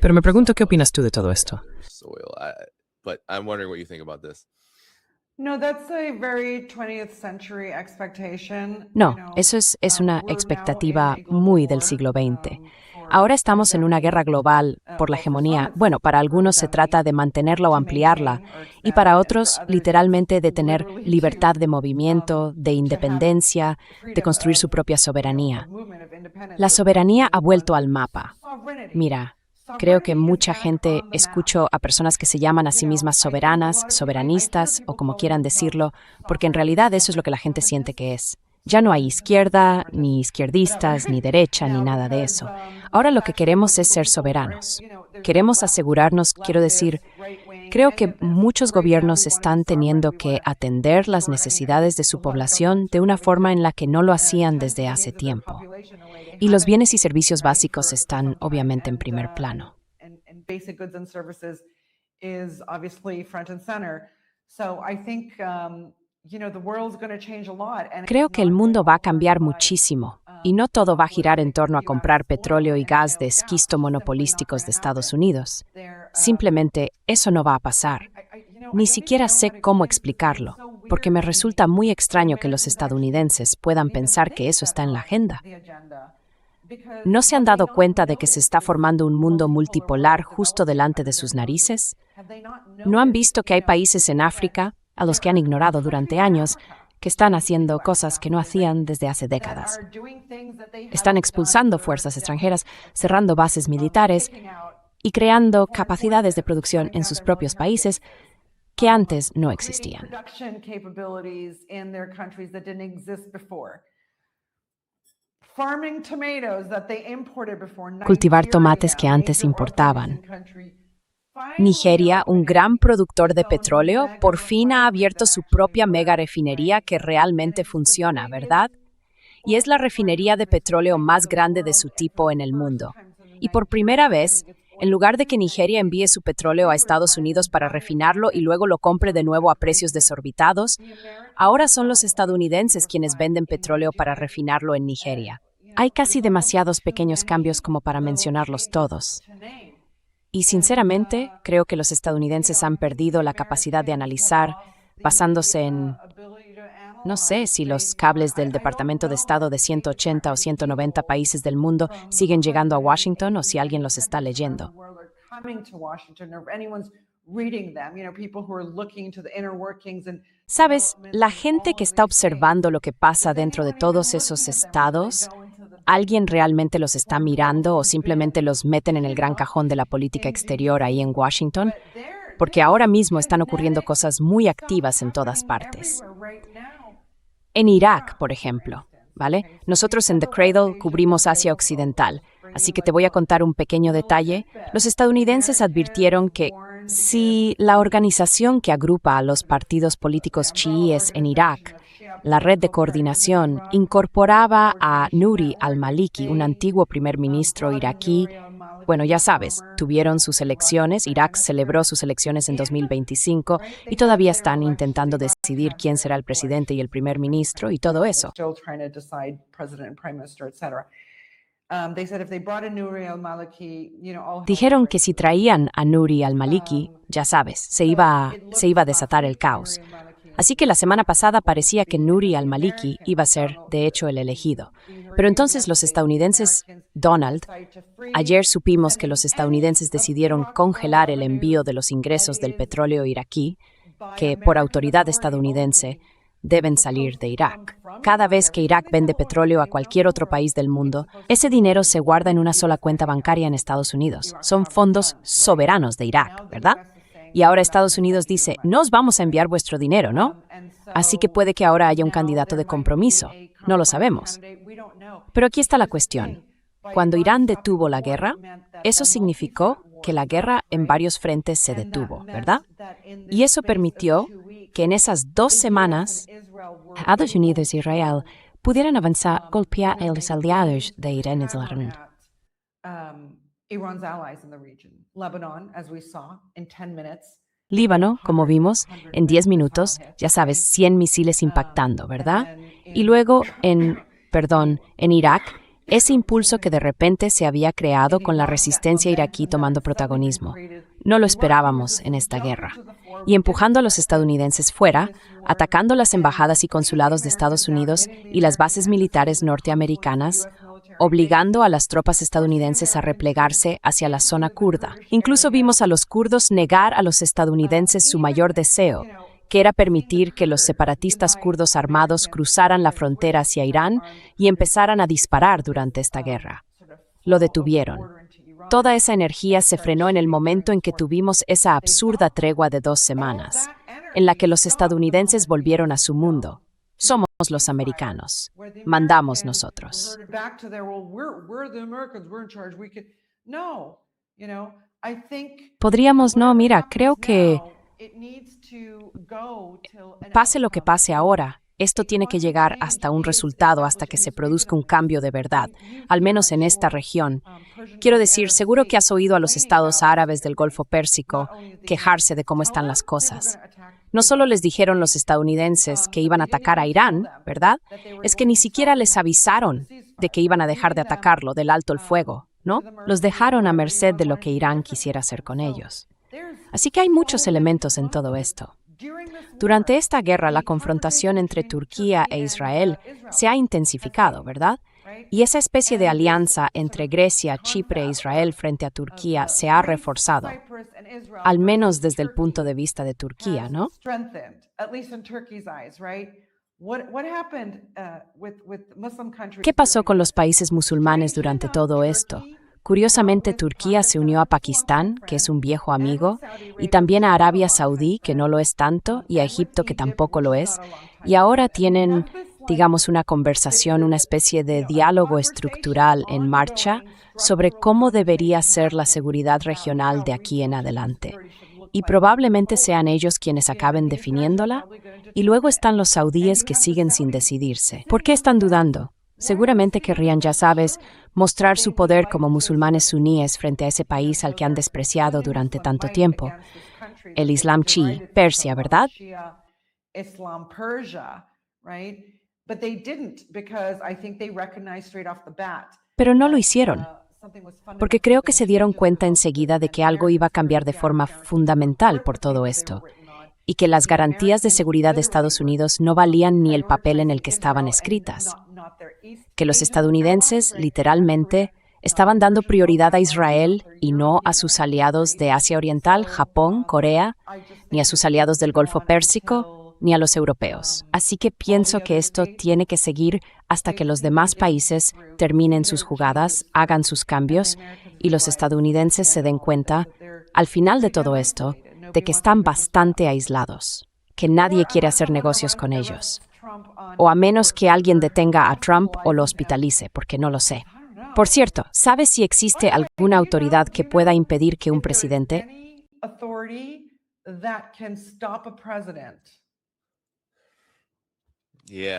Pero me pregunto qué opinas tú de todo esto. No, eso es una expectativa muy del siglo XX. Ahora estamos en una guerra global por la hegemonía. Bueno, para algunos se trata de mantenerla o ampliarla, y para otros, literalmente, de tener libertad de movimiento, de independencia, de construir su propia soberanía. La soberanía ha vuelto al mapa. Mira, creo que mucha gente escucho a personas que se llaman a sí mismas soberanas, soberanistas, o como quieran decirlo, porque en realidad eso es lo que la gente siente que es. Ya no hay izquierda, ni izquierdistas, ni derecha, ni nada de eso. Ahora lo que queremos es ser soberanos. Queremos asegurarnos, quiero decir, creo que muchos gobiernos están teniendo que atender las necesidades de su población de una forma en la que no lo hacían desde hace tiempo. Y los bienes y servicios básicos están obviamente en primer plano. Creo que el mundo va a cambiar muchísimo, y no todo va a girar en torno a comprar petróleo y gas de esquisto monopolísticos de Estados Unidos. Simplemente eso no va a pasar. Ni siquiera sé cómo explicarlo, porque me resulta muy extraño que los estadounidenses puedan pensar que eso está en la agenda. ¿No se han dado cuenta de que se está formando un mundo multipolar justo delante de sus narices? ¿No han visto que hay países en África, a los que han ignorado durante años, que están haciendo cosas que no hacían desde hace décadas? Están expulsando fuerzas extranjeras, cerrando bases militares y creando capacidades de producción en sus propios países que antes no existían. Cultivar tomates que antes importaban. Nigeria, un gran productor de petróleo, por fin ha abierto su propia mega refinería que realmente funciona, ¿verdad? Y es la refinería de petróleo más grande de su tipo en el mundo. Y por primera vez, en lugar de que Nigeria envíe su petróleo a Estados Unidos para refinarlo y luego lo compre de nuevo a precios desorbitados, ahora son los estadounidenses quienes venden petróleo para refinarlo en Nigeria. Hay casi demasiados pequeños cambios como para mencionarlos todos. Y sinceramente, creo que los estadounidenses han perdido la capacidad de analizar, basándose en, no sé si los cables del Departamento de Estado de 180 o 190 países del mundo siguen llegando a Washington o si alguien los está leyendo. Sabes, la gente que está observando lo que pasa dentro de todos esos estados, ¿alguien realmente los está mirando o simplemente los meten en el gran cajón de la política exterior ahí en Washington? Porque ahora mismo están ocurriendo cosas muy activas en todas partes. En Irak, por ejemplo, ¿vale? Nosotros en The Cradle cubrimos Asia Occidental, así que te voy a contar un pequeño detalle. Los estadounidenses advirtieron que si la organización que agrupa a los partidos políticos chiíes en Irak, la red de coordinación, incorporaba a Nouri al-Maliki, un antiguo primer ministro iraquí. Bueno, ya sabes, tuvieron sus elecciones, Irak celebró sus elecciones en 2025 y todavía están intentando decidir quién será el presidente y el primer ministro y todo eso. Dijeron que si traían a Nouri al-Maliki, ya sabes, se iba a desatar el caos. Así que la semana pasada parecía que Nouri al-Maliki iba a ser, de hecho, el elegido. Pero entonces los estadounidenses, ayer supimos que los estadounidenses decidieron congelar el envío de los ingresos del petróleo iraquí, que por autoridad estadounidense deben salir de Irak. Cada vez que Irak vende petróleo a cualquier otro país del mundo, ese dinero se guarda en una sola cuenta bancaria en Estados Unidos. Son fondos soberanos de Irak, ¿verdad? Y ahora Estados Unidos dice, no os vamos a enviar vuestro dinero, ¿no? Así que puede que ahora haya un candidato de compromiso. No lo sabemos. Pero aquí está la cuestión. Cuando Irán detuvo la guerra, eso significó que la guerra en varios frentes se detuvo, ¿verdad? Y eso permitió que en esas 2 semanas, Estados Unidos y Israel pudieran avanzar, golpear a los aliados de Irán y Israel. Líbano, como vimos, en 10 minutos, ya sabes, 100 misiles impactando, ¿verdad? Y luego en Irak, ese impulso que de repente se había creado con la resistencia iraquí tomando protagonismo. No lo esperábamos en esta guerra. Y empujando a los estadounidenses fuera, atacando las embajadas y consulados de Estados Unidos y las bases militares norteamericanas, obligando a las tropas estadounidenses a replegarse hacia la zona kurda. Incluso vimos a los kurdos negar a los estadounidenses su mayor deseo, que era permitir que los separatistas kurdos armados cruzaran la frontera hacia Irán y empezaran a disparar durante esta guerra. Lo detuvieron. Toda esa energía se frenó en el momento en que tuvimos esa absurda tregua de 2 semanas, en la que los estadounidenses volvieron a su mundo. Somos los americanos. Mandamos nosotros. Podríamos, mira, creo que pase lo que pase ahora, esto tiene que llegar hasta un resultado, hasta que se produzca un cambio de verdad, al menos en esta región. Quiero decir, seguro que has oído a los estados árabes del Golfo Pérsico quejarse de cómo están las cosas. No solo les dijeron los estadounidenses que iban a atacar a Irán, ¿verdad? Es que ni siquiera les avisaron de que iban a dejar de atacarlo, del alto el fuego, ¿no? Los dejaron a merced de lo que Irán quisiera hacer con ellos. Así que hay muchos elementos en todo esto. Durante esta guerra, la confrontación entre Turquía e Israel se ha intensificado, ¿verdad? Y esa especie de alianza entre Grecia, Chipre e Israel frente a Turquía se ha reforzado, al menos desde el punto de vista de Turquía, ¿no? ¿Qué pasó con los países musulmanes durante todo esto? Curiosamente, Turquía se unió a Pakistán, que es un viejo amigo, y también a Arabia Saudí, que no lo es tanto, y a Egipto, que tampoco lo es, y ahora tienen, digamos, una conversación, una especie de diálogo estructural en marcha sobre cómo debería ser la seguridad regional de aquí en adelante. Y probablemente sean ellos quienes acaben definiéndola, y luego están los saudíes que siguen sin decidirse. ¿Por qué están dudando? Seguramente querrían, ya sabes, mostrar su poder como musulmanes suníes frente a ese país al que han despreciado durante tanto tiempo. El Islam chií, Persia, ¿verdad? Islam Persia, right? But they didn't because I think they recognized straight off the bat. Pero no lo hicieron, porque creo que se dieron cuenta enseguida de que algo iba a cambiar de forma fundamental por todo esto, y que las garantías de seguridad de Estados Unidos no valían ni el papel en el que estaban escritas. Que los estadounidenses, literalmente, estaban dando prioridad a Israel y no a sus aliados de Asia Oriental, Japón, Corea, ni a sus aliados del Golfo Pérsico, ni a los europeos. Así que pienso que esto tiene que seguir hasta que los demás países terminen sus jugadas, hagan sus cambios, y los estadounidenses se den cuenta, al final de todo esto, de que están bastante aislados, que nadie quiere hacer negocios con ellos. O a menos que alguien detenga a Trump o lo hospitalice, porque no lo sé. Por cierto, ¿sabes si existe alguna autoridad que pueda impedir que un presidente...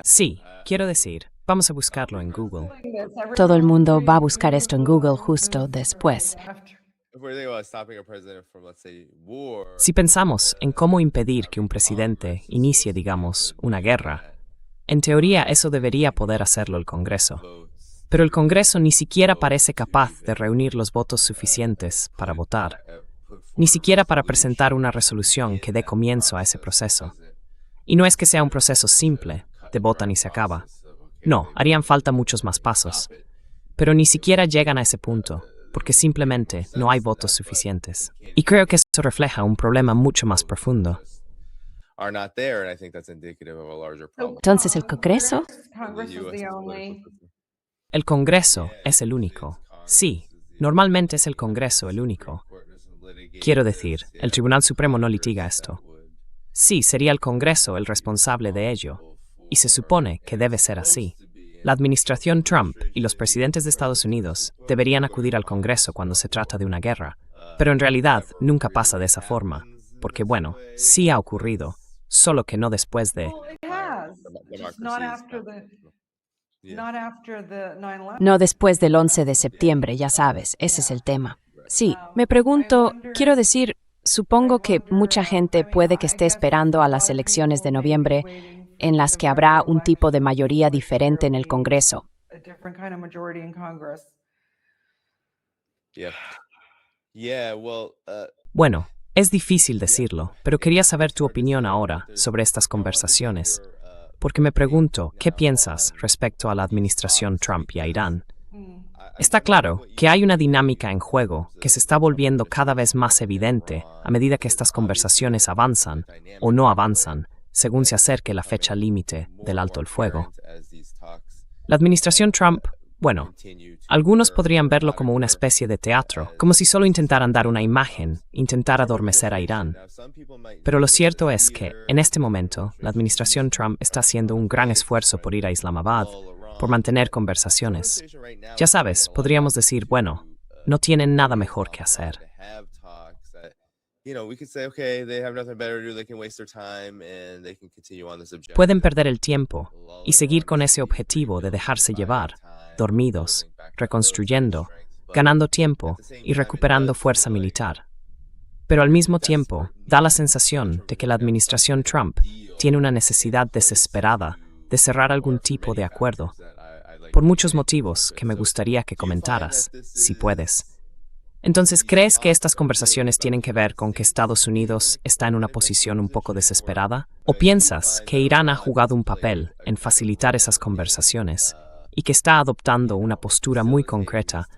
Sí, quiero decir, vamos a buscarlo en Google. Todo el mundo va a buscar esto en Google justo después. Si pensamos en cómo impedir que un presidente inicie, digamos, una guerra, en teoría eso debería poder hacerlo el Congreso. Pero el Congreso ni siquiera parece capaz de reunir los votos suficientes para votar, ni siquiera para presentar una resolución que dé comienzo a ese proceso. Y no es que sea un proceso simple, de votan y se acaba. No, harían falta muchos más pasos. Pero ni siquiera llegan a ese punto, porque simplemente no hay votos suficientes. Y creo que eso refleja un problema mucho más profundo. Entonces, ¿el Congreso? El Congreso es el único. Sí, normalmente es el Congreso el único. Quiero decir, el Tribunal Supremo no litiga esto. Sí, sería el Congreso el responsable de ello. Y se supone que debe ser así. La administración Trump y los presidentes de Estados Unidos deberían acudir al Congreso cuando se trata de una guerra. Pero en realidad nunca pasa de esa forma. Porque bueno, sí ha ocurrido, solo que no después de... No después del 11 de septiembre, ya sabes, ese es el tema. Sí, me pregunto, quiero decir, supongo que mucha gente puede que esté esperando a las elecciones de noviembre, en las que habrá un tipo de mayoría diferente en el Congreso. Bueno, es difícil decirlo, pero quería saber tu opinión ahora sobre estas conversaciones, porque me pregunto, ¿qué piensas respecto a la administración Trump y a Irán? Está claro que hay una dinámica en juego que se está volviendo cada vez más evidente a medida que estas conversaciones avanzan o no avanzan, según se acerque la fecha límite del alto el fuego. La administración Trump, bueno, algunos podrían verlo como una especie de teatro, como si solo intentaran dar una imagen, intentar adormecer a Irán. Pero lo cierto es que, en este momento, la administración Trump está haciendo un gran esfuerzo por ir a Islamabad, por mantener conversaciones. Ya sabes, podríamos decir, bueno, no tienen nada mejor que hacer. Pueden perder el tiempo y seguir con ese objetivo de dejarse llevar, dormidos, reconstruyendo, ganando tiempo y recuperando fuerza militar. Pero al mismo tiempo, da la sensación de que la administración Trump tiene una necesidad desesperada de cerrar algún tipo de acuerdo, por muchos motivos que me gustaría que comentaras, si puedes. Entonces, ¿crees que estas conversaciones tienen que ver con que Estados Unidos está en una posición un poco desesperada? ¿O piensas que Irán ha jugado un papel en facilitar esas conversaciones y que está adoptando una postura muy concreta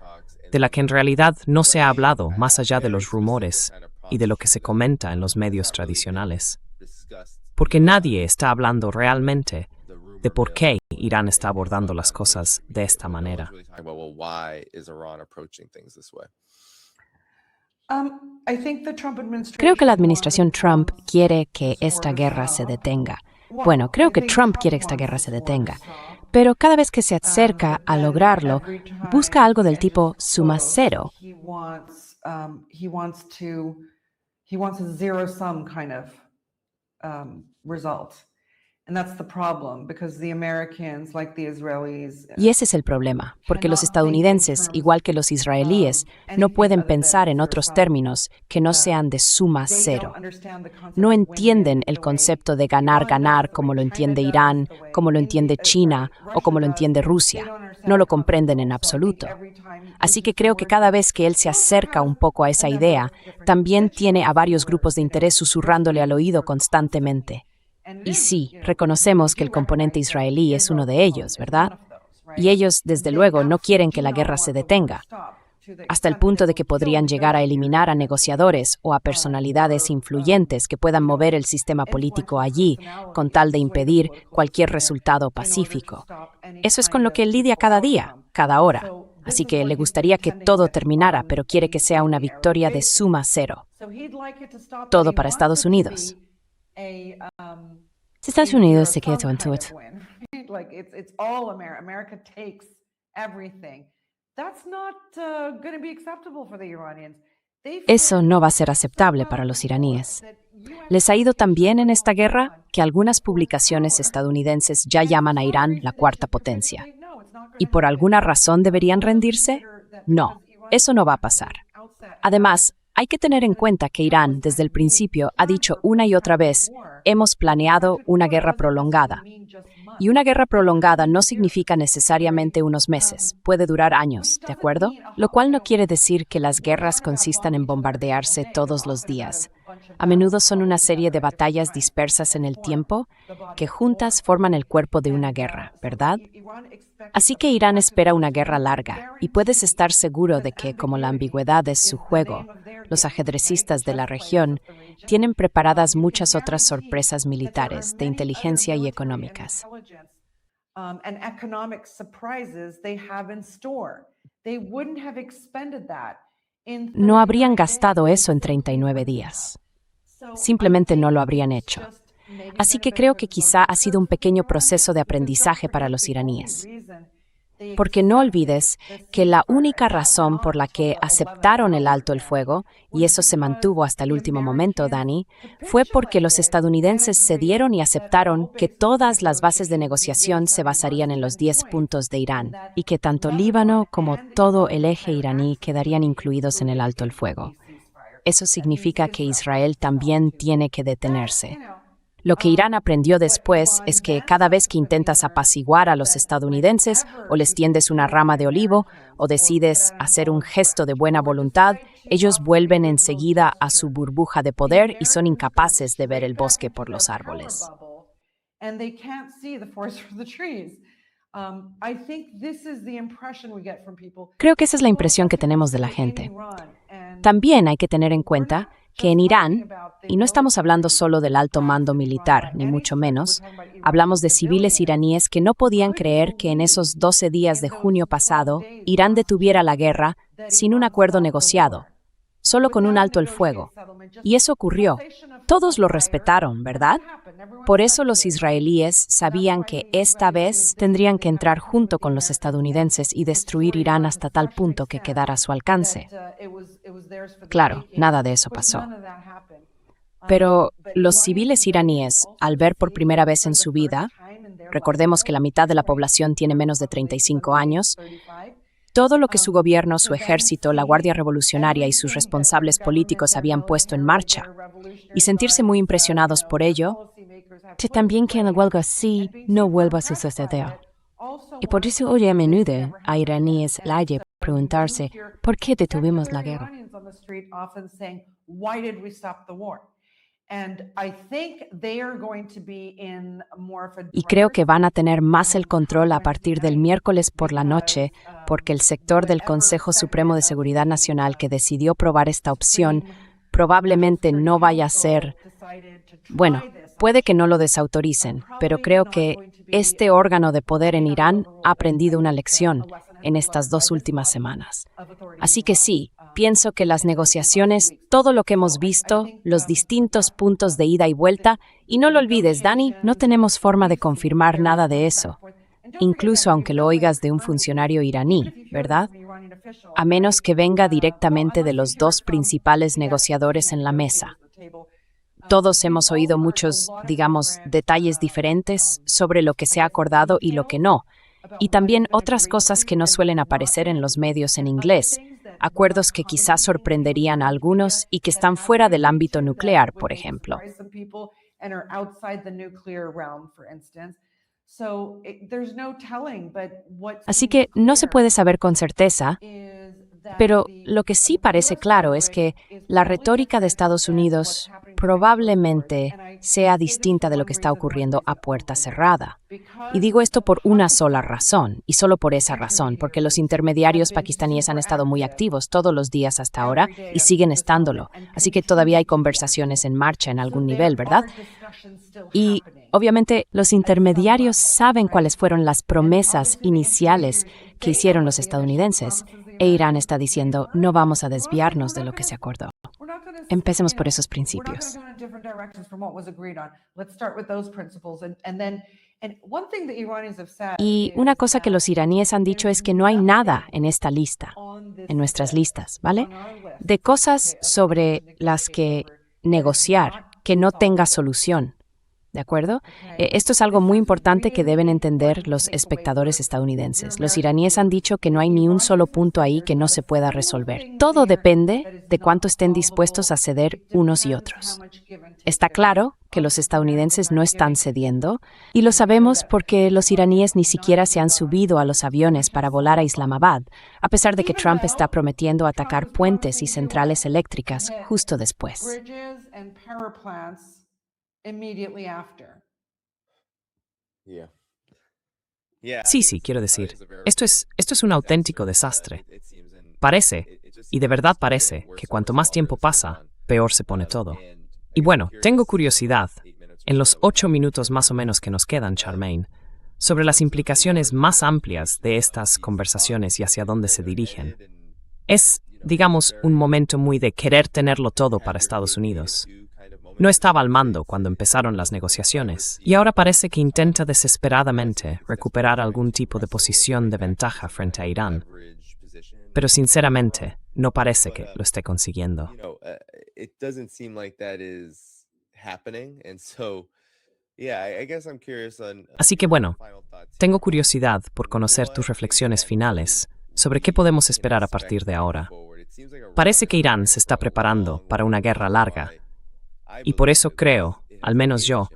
de la que en realidad no se ha hablado más allá de los rumores y de lo que se comenta en los medios tradicionales? Porque nadie está hablando realmente de por qué Irán está abordando las cosas de esta manera. Creo que la administración Trump quiere que esta guerra se detenga. Bueno, creo que Trump quiere que esta guerra se detenga. Pero cada vez que se acerca a lograrlo, busca algo del tipo suma cero. And that's the problem, because the Americans, like the Israelis, Y ese es el problema, porque los estadounidenses, igual que los israelíes, no pueden pensar en otros términos que no sean de suma cero. No entienden el concepto de ganar-ganar como lo entiende Irán, como lo entiende China o como lo entiende Rusia. No lo comprenden en absoluto. Así que creo que cada vez que él se acerca un poco a esa idea, también tiene a varios grupos de interés susurrándole al oído constantemente. Y sí, reconocemos que el componente israelí es uno de ellos, ¿verdad? Y ellos, desde luego, no quieren que la guerra se detenga, hasta el punto de que podrían llegar a eliminar a negociadores o a personalidades influyentes que puedan mover el sistema político allí, con tal de impedir cualquier resultado pacífico. Eso es con lo que él lidia cada día, cada hora. Así que le gustaría que todo terminara, pero quiere que sea una victoria de suma cero. Todo para Estados Unidos. Si Estados Unidos se queda en todo. Eso no va a ser aceptable para los iraníes. Les ha ido tan bien en esta guerra que algunas publicaciones estadounidenses ya llaman a Irán la cuarta potencia. ¿Y por alguna razón deberían rendirse? No, eso no va a pasar. Además, hay que tener en cuenta que Irán, desde el principio, ha dicho una y otra vez, hemos planeado una guerra prolongada. Y una guerra prolongada no significa necesariamente unos meses, puede durar años, ¿de acuerdo? Lo cual no quiere decir que las guerras consistan en bombardearse todos los días. A menudo son una serie de batallas dispersas en el tiempo que juntas forman el cuerpo de una guerra, ¿verdad? Así que Irán espera una guerra larga, y puedes estar seguro de que, como la ambigüedad es su juego, los ajedrecistas de la región tienen preparadas muchas otras sorpresas militares, de inteligencia y económicas. No habrían gastado eso en 39 días. Simplemente no lo habrían hecho. Así que creo que quizá ha sido un pequeño proceso de aprendizaje para los iraníes. Porque no olvides que la única razón por la que aceptaron el alto el fuego, y eso se mantuvo hasta el último momento, Dani, fue porque los estadounidenses cedieron y aceptaron que todas las bases de negociación se basarían en los 10 puntos de Irán, y que tanto Líbano como todo el eje iraní quedarían incluidos en el alto el fuego. Eso significa que Israel también tiene que detenerse. Lo que Irán aprendió después es que cada vez que intentas apaciguar a los estadounidenses o les tiendes una rama de olivo o decides hacer un gesto de buena voluntad, ellos vuelven enseguida a su burbuja de poder y son incapaces de ver el bosque por los árboles. Creo que esa es la impresión que tenemos de la gente. También hay que tener en cuenta que en Irán, y no estamos hablando solo del alto mando militar, ni mucho menos, hablamos de civiles iraníes que no podían creer que en esos 12 días de junio pasado, Irán detuviera la guerra sin un acuerdo negociado, solo con un alto el fuego. Y eso ocurrió. Todos lo respetaron, ¿verdad? Por eso los israelíes sabían que esta vez tendrían que entrar junto con los estadounidenses y destruir Irán hasta tal punto que quedara a su alcance. Claro, nada de eso pasó. Pero los civiles iraníes, al ver por primera vez en su vida, recordemos que la mitad de la población tiene menos de 35 años, todo lo que su gobierno, su ejército, la Guardia Revolucionaria y sus responsables políticos habían puesto en marcha, y sentirse muy impresionados por ello, que también que algo así no vuelva a suceder. Y por eso oye a menudo a iraníes la oye preguntarse, ¿por qué detuvimos la guerra? Y creo que van a tener más el control a partir del miércoles por la noche, porque el sector del Consejo Supremo de Seguridad Nacional que decidió probar esta opción probablemente no vaya a ser... Bueno, puede que no lo desautoricen, pero creo que este órgano de poder en Irán ha aprendido una lección en estas 2 últimas semanas. Así que sí, pienso que las negociaciones, todo lo que hemos visto, los distintos puntos de ida y vuelta, y no lo olvides, Dani, no tenemos forma de confirmar nada de eso, incluso aunque lo oigas de un funcionario iraní, ¿verdad? A menos que venga directamente de los 2 principales negociadores en la mesa. todos hemos oído muchos, digamos, detalles diferentes sobre lo que se ha acordado y lo que no. Y también otras cosas que no suelen aparecer en los medios en inglés, acuerdos que quizás sorprenderían a algunos y que están fuera del ámbito nuclear, por ejemplo. Así que no se puede saber con certeza, pero lo que sí parece claro es que la retórica de Estados Unidos probablemente sea distinta de lo que está ocurriendo a puerta cerrada. Y digo esto por una sola razón, y solo por esa razón, porque los intermediarios pakistaníes han estado muy activos todos los días hasta ahora y siguen estándolo. Así que todavía hay conversaciones en marcha en algún nivel, ¿verdad? Y obviamente los intermediarios saben cuáles fueron las promesas iniciales que hicieron los estadounidenses, e Irán está diciendo, no vamos a desviarnos de lo que se acordó. Empecemos por esos principios. Y una cosa que los iraníes han dicho es que no hay nada en esta lista, en nuestras listas, ¿vale? De cosas sobre las que negociar, que no tenga solución. ¿De acuerdo? Esto es algo muy importante que deben entender los espectadores estadounidenses. Los iraníes han dicho que no hay ni un solo punto ahí que no se pueda resolver. Todo depende de cuánto estén dispuestos a ceder unos y otros. Está claro que los estadounidenses no están cediendo, y lo sabemos porque los iraníes ni siquiera se han subido a los aviones para volar a Islamabad, a pesar de que Trump está prometiendo atacar puentes y centrales eléctricas justo después. Sí, quiero decir, esto es un auténtico desastre. Parece, y de verdad parece, que cuanto más tiempo pasa, peor se pone todo. Y bueno, tengo curiosidad, en los 8 minutos más o menos que nos quedan, Charmaine, sobre las implicaciones más amplias de estas conversaciones y hacia dónde se dirigen. Es, digamos, un momento muy de querer tenerlo todo para Estados Unidos. No estaba al mando cuando empezaron las negociaciones, y ahora parece que intenta desesperadamente recuperar algún tipo de posición de ventaja frente a Irán. Pero sinceramente, no parece que lo esté consiguiendo. Así que bueno, tengo curiosidad por conocer tus reflexiones finales sobre qué podemos esperar a partir de ahora. Parece que Irán se está preparando para una guerra larga, y por eso creo, al menos yo,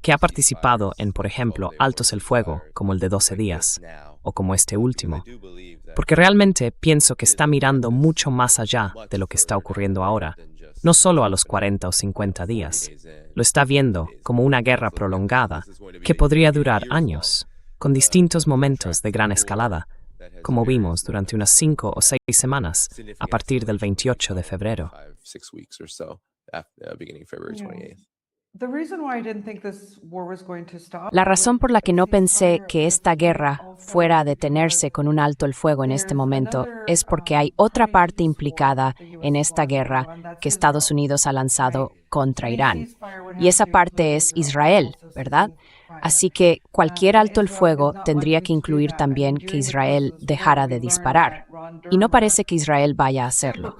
que ha participado en, por ejemplo, altos el fuego, como el de 12 días, o como este último, porque realmente pienso que está mirando mucho más allá de lo que está ocurriendo ahora, no solo a los 40 o 50 días. Lo está viendo como una guerra prolongada que podría durar años, con distintos momentos de gran escalada, como vimos durante unas 5 o 6 semanas a partir del 28 de febrero. La razón por la que no pensé que esta guerra fuera a detenerse con un alto el fuego en este momento es porque hay otra parte implicada en esta guerra que Estados Unidos ha lanzado contra Irán. Y esa parte es Israel, ¿verdad? Así que cualquier alto el fuego tendría que incluir también que Israel dejara de disparar. Y no parece que Israel vaya a hacerlo.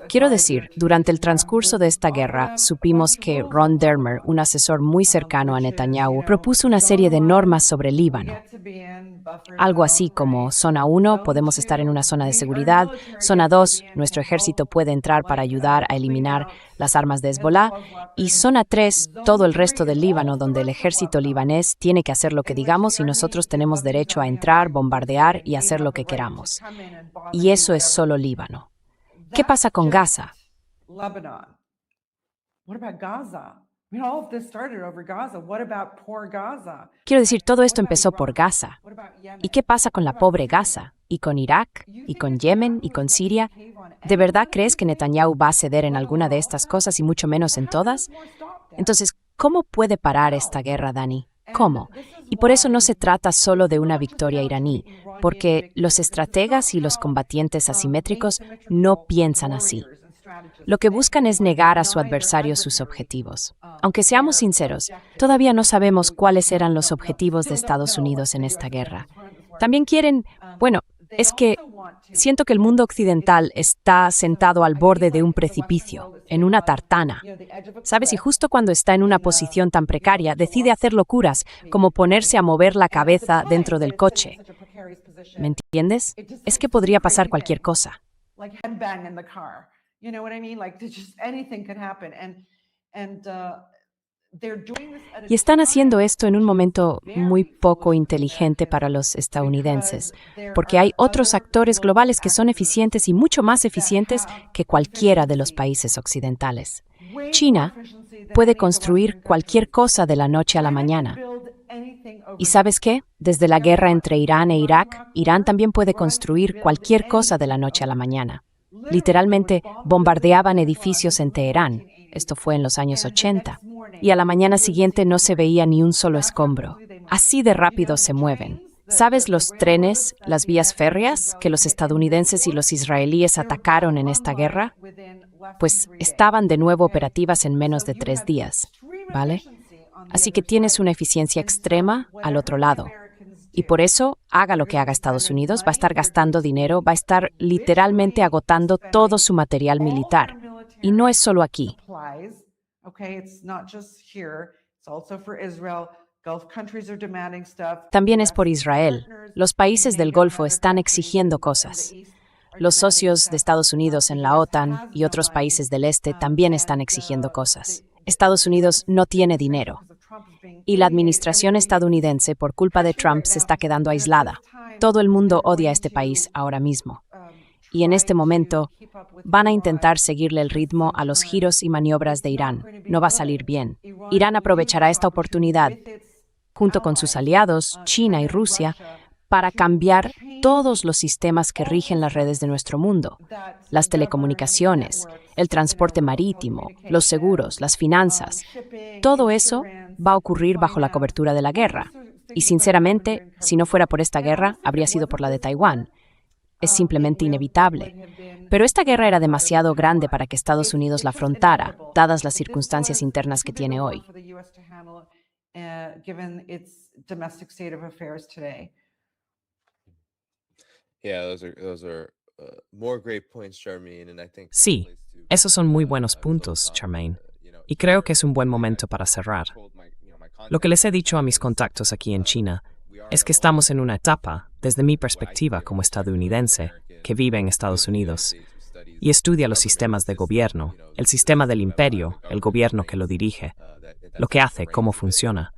Quiero decir, durante el transcurso de esta guerra, supimos que Ron Dermer, un asesor muy cercano a Netanyahu, propuso una serie de normas sobre Líbano. Algo así como, zona 1, podemos estar en una zona de seguridad, zona 2, nuestro ejército puede entrar para ayudar a eliminar las armas de Hezbollah, y zona 3, todo el resto del Líbano, donde el ejército libanés tiene que hacer lo que digamos y nosotros tenemos derecho a entrar, bombardear y hacer lo que queramos. Y eso es solo Líbano. ¿Qué pasa con Gaza? Quiero decir, todo esto empezó por Gaza. ¿Y qué pasa con la pobre Gaza? ¿Y con Irak? ¿Y con Yemen? ¿Y con Siria? ¿De verdad crees que Netanyahu va a ceder en alguna de estas cosas y mucho menos en todas? Entonces, ¿cómo puede parar esta guerra, Dani? ¿Cómo? Y por eso no se trata solo de una victoria iraní, porque los estrategas y los combatientes asimétricos no piensan así. Lo que buscan es negar a su adversario sus objetivos. Aunque seamos sinceros, todavía no sabemos cuáles eran los objetivos de Estados Unidos en esta guerra. También quieren, es que siento que el mundo occidental está sentado al borde de un precipicio, en una tartana. ¿Sabes? Y justo cuando está en una posición tan precaria, decide hacer locuras, como ponerse a mover la cabeza dentro del coche. ¿Me entiendes? Es que podría pasar cualquier cosa. Y están haciendo esto en un momento muy poco inteligente para los estadounidenses, porque hay otros actores globales que son eficientes y mucho más eficientes que cualquiera de los países occidentales. China puede construir cualquier cosa de la noche a la mañana. ¿Y sabes qué? Desde la guerra entre Irán e Irak, Irán también puede construir cualquier cosa de la noche a la mañana. Literalmente bombardeaban edificios en Teherán. Esto fue en los años 80. Y a la mañana siguiente no se veía ni un solo escombro. Así de rápido se mueven. ¿Sabes los trenes, las vías férreas que los estadounidenses y los israelíes atacaron en esta guerra? Pues estaban de nuevo operativas en menos de 3 días, ¿vale? Así que tienes una eficiencia extrema al otro lado. Y por eso, haga lo que haga Estados Unidos, va a estar gastando dinero, va a estar literalmente agotando todo su material militar. Y no es solo aquí. También es por Israel. Los países del Golfo están exigiendo cosas. Los socios de Estados Unidos en la OTAN y otros países del este también están exigiendo cosas. Estados Unidos no tiene dinero. Y la administración estadounidense, por culpa de Trump, se está quedando aislada. Todo el mundo odia a este país ahora mismo. Y en este momento van a intentar seguirle el ritmo a los giros y maniobras de Irán. No va a salir bien. Irán aprovechará esta oportunidad, junto con sus aliados, China y Rusia, para cambiar todos los sistemas que rigen las redes de nuestro mundo. Las telecomunicaciones, el transporte marítimo, los seguros, las finanzas. Todo eso va a ocurrir bajo la cobertura de la guerra. Y sinceramente, si no fuera por esta guerra, habría sido por la de Taiwán. Es simplemente inevitable. Pero esta guerra era demasiado grande para que Estados Unidos la afrontara, dadas las circunstancias internas que tiene hoy. Sí, esos son muy buenos puntos, Charmaine. Y creo que es un buen momento para cerrar. Lo que les he dicho a mis contactos aquí en China es que estamos en una etapa, desde mi perspectiva como estadounidense, que vive en Estados Unidos, y estudia los sistemas de gobierno, el sistema del imperio, el gobierno que lo dirige, lo que hace, cómo funciona.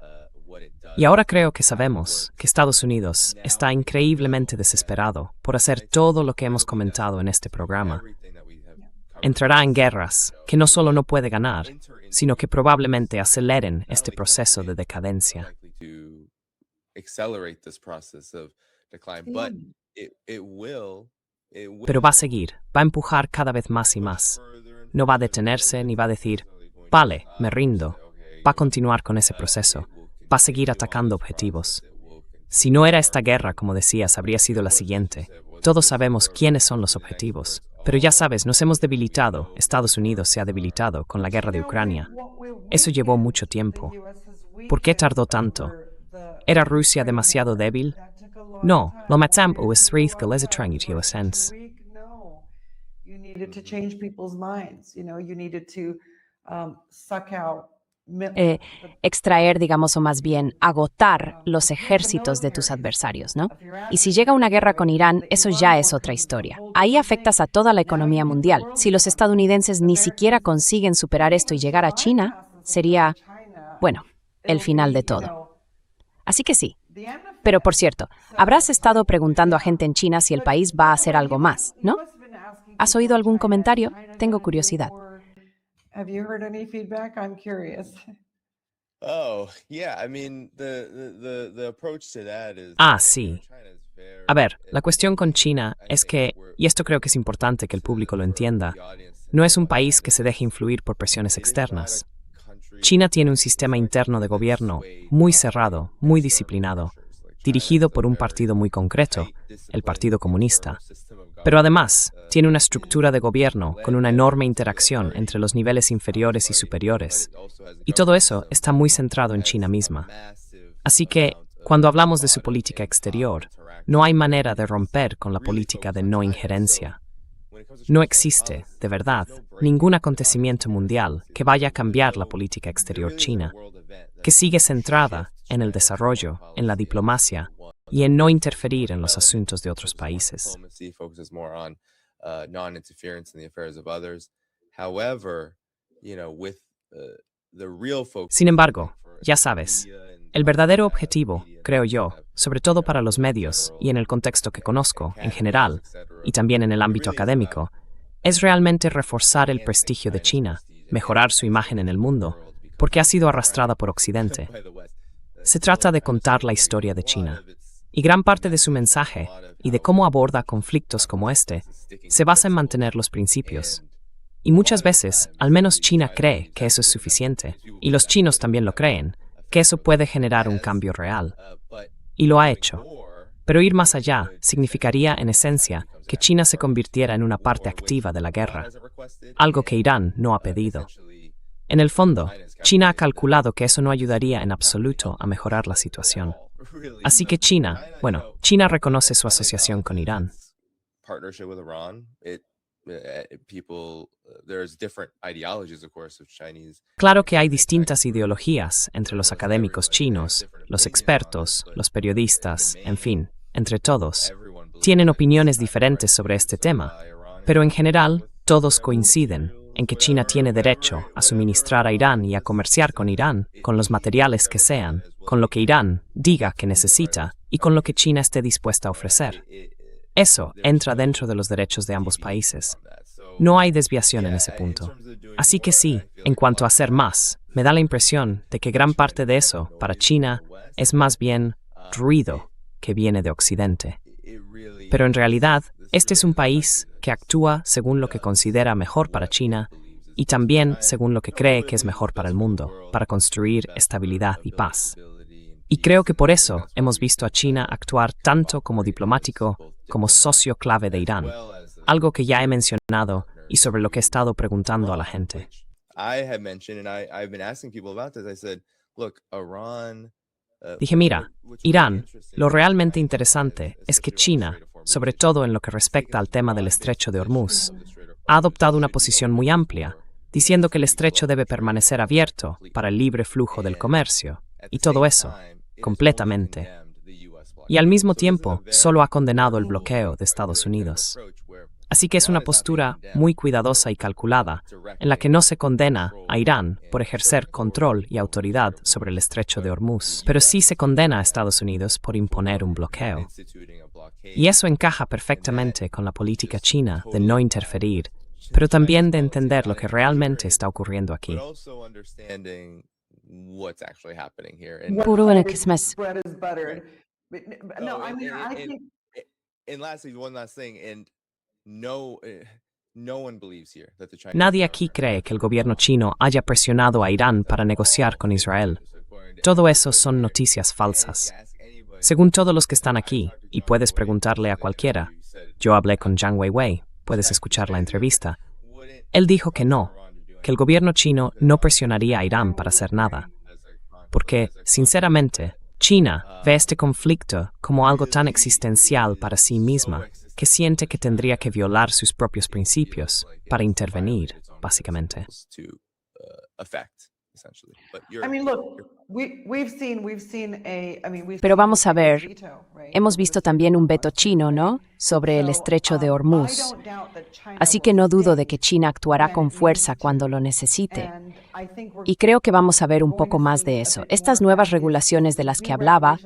Y ahora creo que sabemos que Estados Unidos está increíblemente desesperado por hacer todo lo que hemos comentado en este programa. Entrará en guerras que no solo no puede ganar, sino que probablemente aceleren este proceso de decadencia. Pero va a seguir, va a empujar cada vez más y más. No va a detenerse ni va a decir, vale, me rindo. Va a continuar con ese proceso. Va a seguir atacando objetivos. Si no era esta guerra, como decías, habría sido la siguiente. Todos sabemos quiénes son los objetivos. Pero ya sabes, nos hemos debilitado. Estados Unidos se ha debilitado con la guerra de Ucrania. Eso llevó mucho tiempo. ¿Por qué tardó tanto? ¿Era Rusia demasiado débil? No, lo matam o esrith que les atrangit a sense. Extraer, digamos, o más bien agotar los ejércitos de tus adversarios, ¿no? Y si llega una guerra con Irán, eso ya es otra historia. Ahí afectas a toda la economía mundial. Si los estadounidenses ni siquiera consiguen superar esto y llegar a China, sería, bueno, el final de todo. Así que sí. Pero, por cierto, habrás estado preguntando a gente en China si el país va a hacer algo más, ¿no? ¿Has oído algún comentario? Tengo curiosidad. Have you heard any feedback? I'm curious. Sí. A ver, la cuestión con China es que, y esto creo que es importante que el público lo entienda, no es un país que se deje influir por presiones externas. China tiene un sistema interno de gobierno muy cerrado, muy disciplinado, dirigido por un partido muy concreto, el Partido Comunista. Pero además, tiene una estructura de gobierno con una enorme interacción entre los niveles inferiores y superiores. Y todo eso está muy centrado en China misma. Así que, cuando hablamos de su política exterior, no hay manera de romper con la política de no injerencia. No existe, de verdad, ningún acontecimiento mundial que vaya a cambiar la política exterior china, que sigue centrada en el desarrollo, en la diplomacia y en no interferir en los asuntos de otros países. Sin embargo, ya sabes, el verdadero objetivo, creo yo, sobre todo para los medios y en el contexto que conozco en general, y también en el ámbito académico, es realmente reforzar el prestigio de China, mejorar su imagen en el mundo, porque ha sido arrastrada por Occidente. Se trata de contar la historia de China, y gran parte de su mensaje y de cómo aborda conflictos como este se basa en mantener los principios. Y muchas veces, al menos China cree que eso es suficiente, y los chinos también lo creen, que eso puede generar un cambio real. Y lo ha hecho. Pero ir más allá significaría, en esencia, que China se convirtiera en una parte activa de la guerra, algo que Irán no ha pedido. En el fondo, China ha calculado que eso no ayudaría en absoluto a mejorar la situación. Así que China reconoce su asociación con Irán. Claro que hay distintas ideologías entre los académicos chinos, los expertos, los periodistas, en fin, entre todos. Tienen opiniones diferentes sobre este tema, pero en general todos coinciden en que China tiene derecho a suministrar a Irán y a comerciar con Irán con los materiales que sean, con lo que Irán diga que necesita y con lo que China esté dispuesta a ofrecer. Eso entra dentro de los derechos de ambos países. No hay desviación en ese punto. Así que sí, en cuanto a hacer más, me da la impresión de que gran parte de eso, para China, es más bien ruido que viene de Occidente. Pero en realidad, este es un país que actúa según lo que considera mejor para China y también según lo que cree que es mejor para el mundo, para construir estabilidad y paz. Y creo que por eso hemos visto a China actuar tanto como diplomático como socio clave de Irán, algo que ya he mencionado y sobre lo que he estado preguntando a la gente. Dije, mira, Irán, lo realmente interesante es que China, sobre todo en lo que respecta al tema del estrecho de Hormuz, ha adoptado una posición muy amplia, diciendo que el estrecho debe permanecer abierto para el libre flujo del comercio, y todo eso, completamente. Y al mismo tiempo, solo ha condenado el bloqueo de Estados Unidos. Así que es una postura muy cuidadosa y calculada, en la que no se condena a Irán por ejercer control y autoridad sobre el estrecho de Hormuz, pero sí se condena a Estados Unidos por imponer un bloqueo. Y eso encaja perfectamente con la política china de no interferir, pero también de entender lo que realmente está ocurriendo aquí. Puro en el que es más. Nadie aquí cree que el gobierno chino haya presionado a Irán para negociar con Israel. Todo eso son noticias falsas. Según todos los que están aquí, y puedes preguntarle a cualquiera, yo hablé con Zhang Weiwei, puedes escuchar la entrevista, él dijo que no, que el gobierno chino no presionaría a Irán para hacer nada. Porque, sinceramente, China ve este conflicto como algo tan existencial para sí misma que siente que tendría que violar sus propios principios para intervenir, básicamente. Pero vamos a ver, hemos visto también un veto chino, ¿no?, sobre el estrecho de Hormuz. Así que no dudo de que China actuará con fuerza cuando lo necesite. Y creo que vamos a ver un poco más de eso. Estas nuevas regulaciones de las que hablaba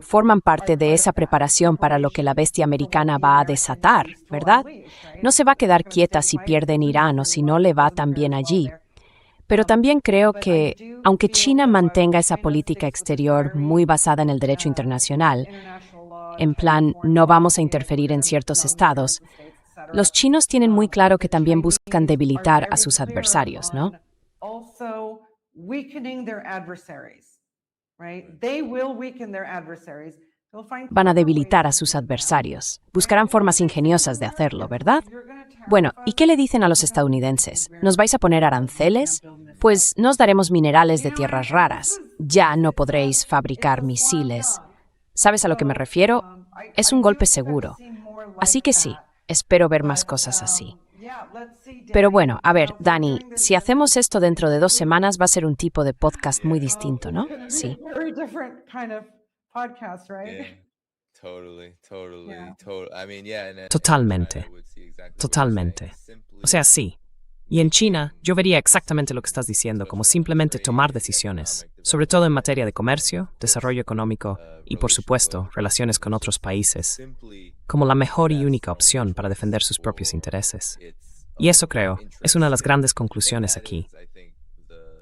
forman parte de esa preparación para lo que la bestia americana va a desatar, ¿verdad? No se va a quedar quieta si pierde en Irán o si no le va tan bien allí. Pero también creo que, aunque China mantenga esa política exterior muy basada en el derecho internacional, en plan, no vamos a interferir en ciertos estados, los chinos tienen muy claro que también buscan debilitar a sus adversarios, ¿no? Van a debilitar a sus adversarios. Buscarán formas ingeniosas de hacerlo, ¿verdad? Bueno, ¿y qué le dicen a los estadounidenses? ¿Nos vais a poner aranceles? Pues nos daremos minerales de tierras raras. Ya no podréis fabricar misiles. ¿Sabes a lo que me refiero? Es un golpe seguro. Así que sí, espero ver más cosas así. Pero bueno, a ver, Dani, si hacemos esto dentro de 2 semanas va a ser un tipo de podcast muy distinto, ¿no? Sí. Yeah, totally, totally, I mean, yeah, and Totalmente. I would see exactly what you're saying. Totalmente. Simply O sea, sí. Y en China, yo vería exactamente lo que estás diciendo, como simplemente tomar decisiones, sobre todo en materia de comercio, desarrollo económico y, por supuesto, relaciones con otros países, como la mejor y única opción para defender sus propios intereses. Y eso, creo, es una de las grandes conclusiones aquí,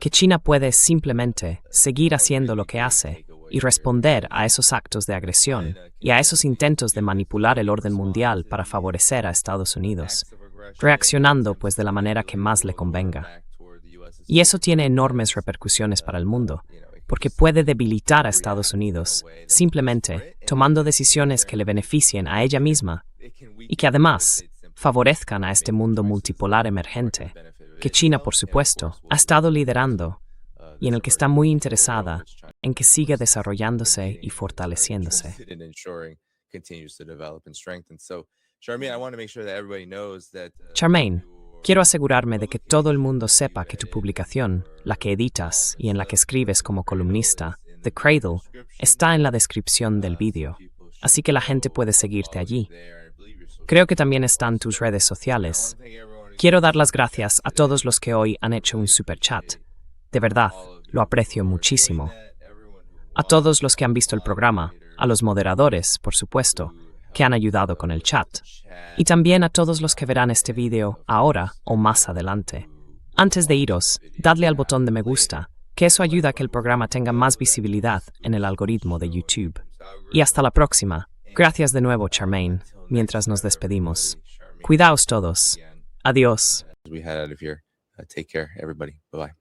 que China puede simplemente seguir haciendo lo que hace y responder a esos actos de agresión y a esos intentos de manipular el orden mundial para favorecer a Estados Unidos, reaccionando pues de la manera que más le convenga. Y eso tiene enormes repercusiones para el mundo, porque puede debilitar a Estados Unidos simplemente tomando decisiones que le beneficien a ella misma y que además favorezcan a este mundo multipolar emergente, que China, por supuesto, ha estado liderando y en el que está muy interesada en que siga desarrollándose y fortaleciéndose. Charmaine, quiero asegurarme de que todo el mundo sepa que tu publicación, la que editas y en la que escribes como columnista, The Cradle, está en la descripción del vídeo, así que la gente puede seguirte allí. Creo que también están tus redes sociales. Quiero dar las gracias a todos los que hoy han hecho un superchat. De verdad, lo aprecio muchísimo. A todos los que han visto el programa, a los moderadores, por supuesto, que han ayudado con el chat, y también a todos los que verán este vídeo ahora o más adelante. Antes de iros, dadle al botón de me gusta, que eso ayuda a que el programa tenga más visibilidad en el algoritmo de YouTube. Y hasta la próxima. Gracias de nuevo, Charmaine, mientras nos despedimos. Cuidaos todos. Adiós. We head out of here. Take care, everybody. Bye-bye.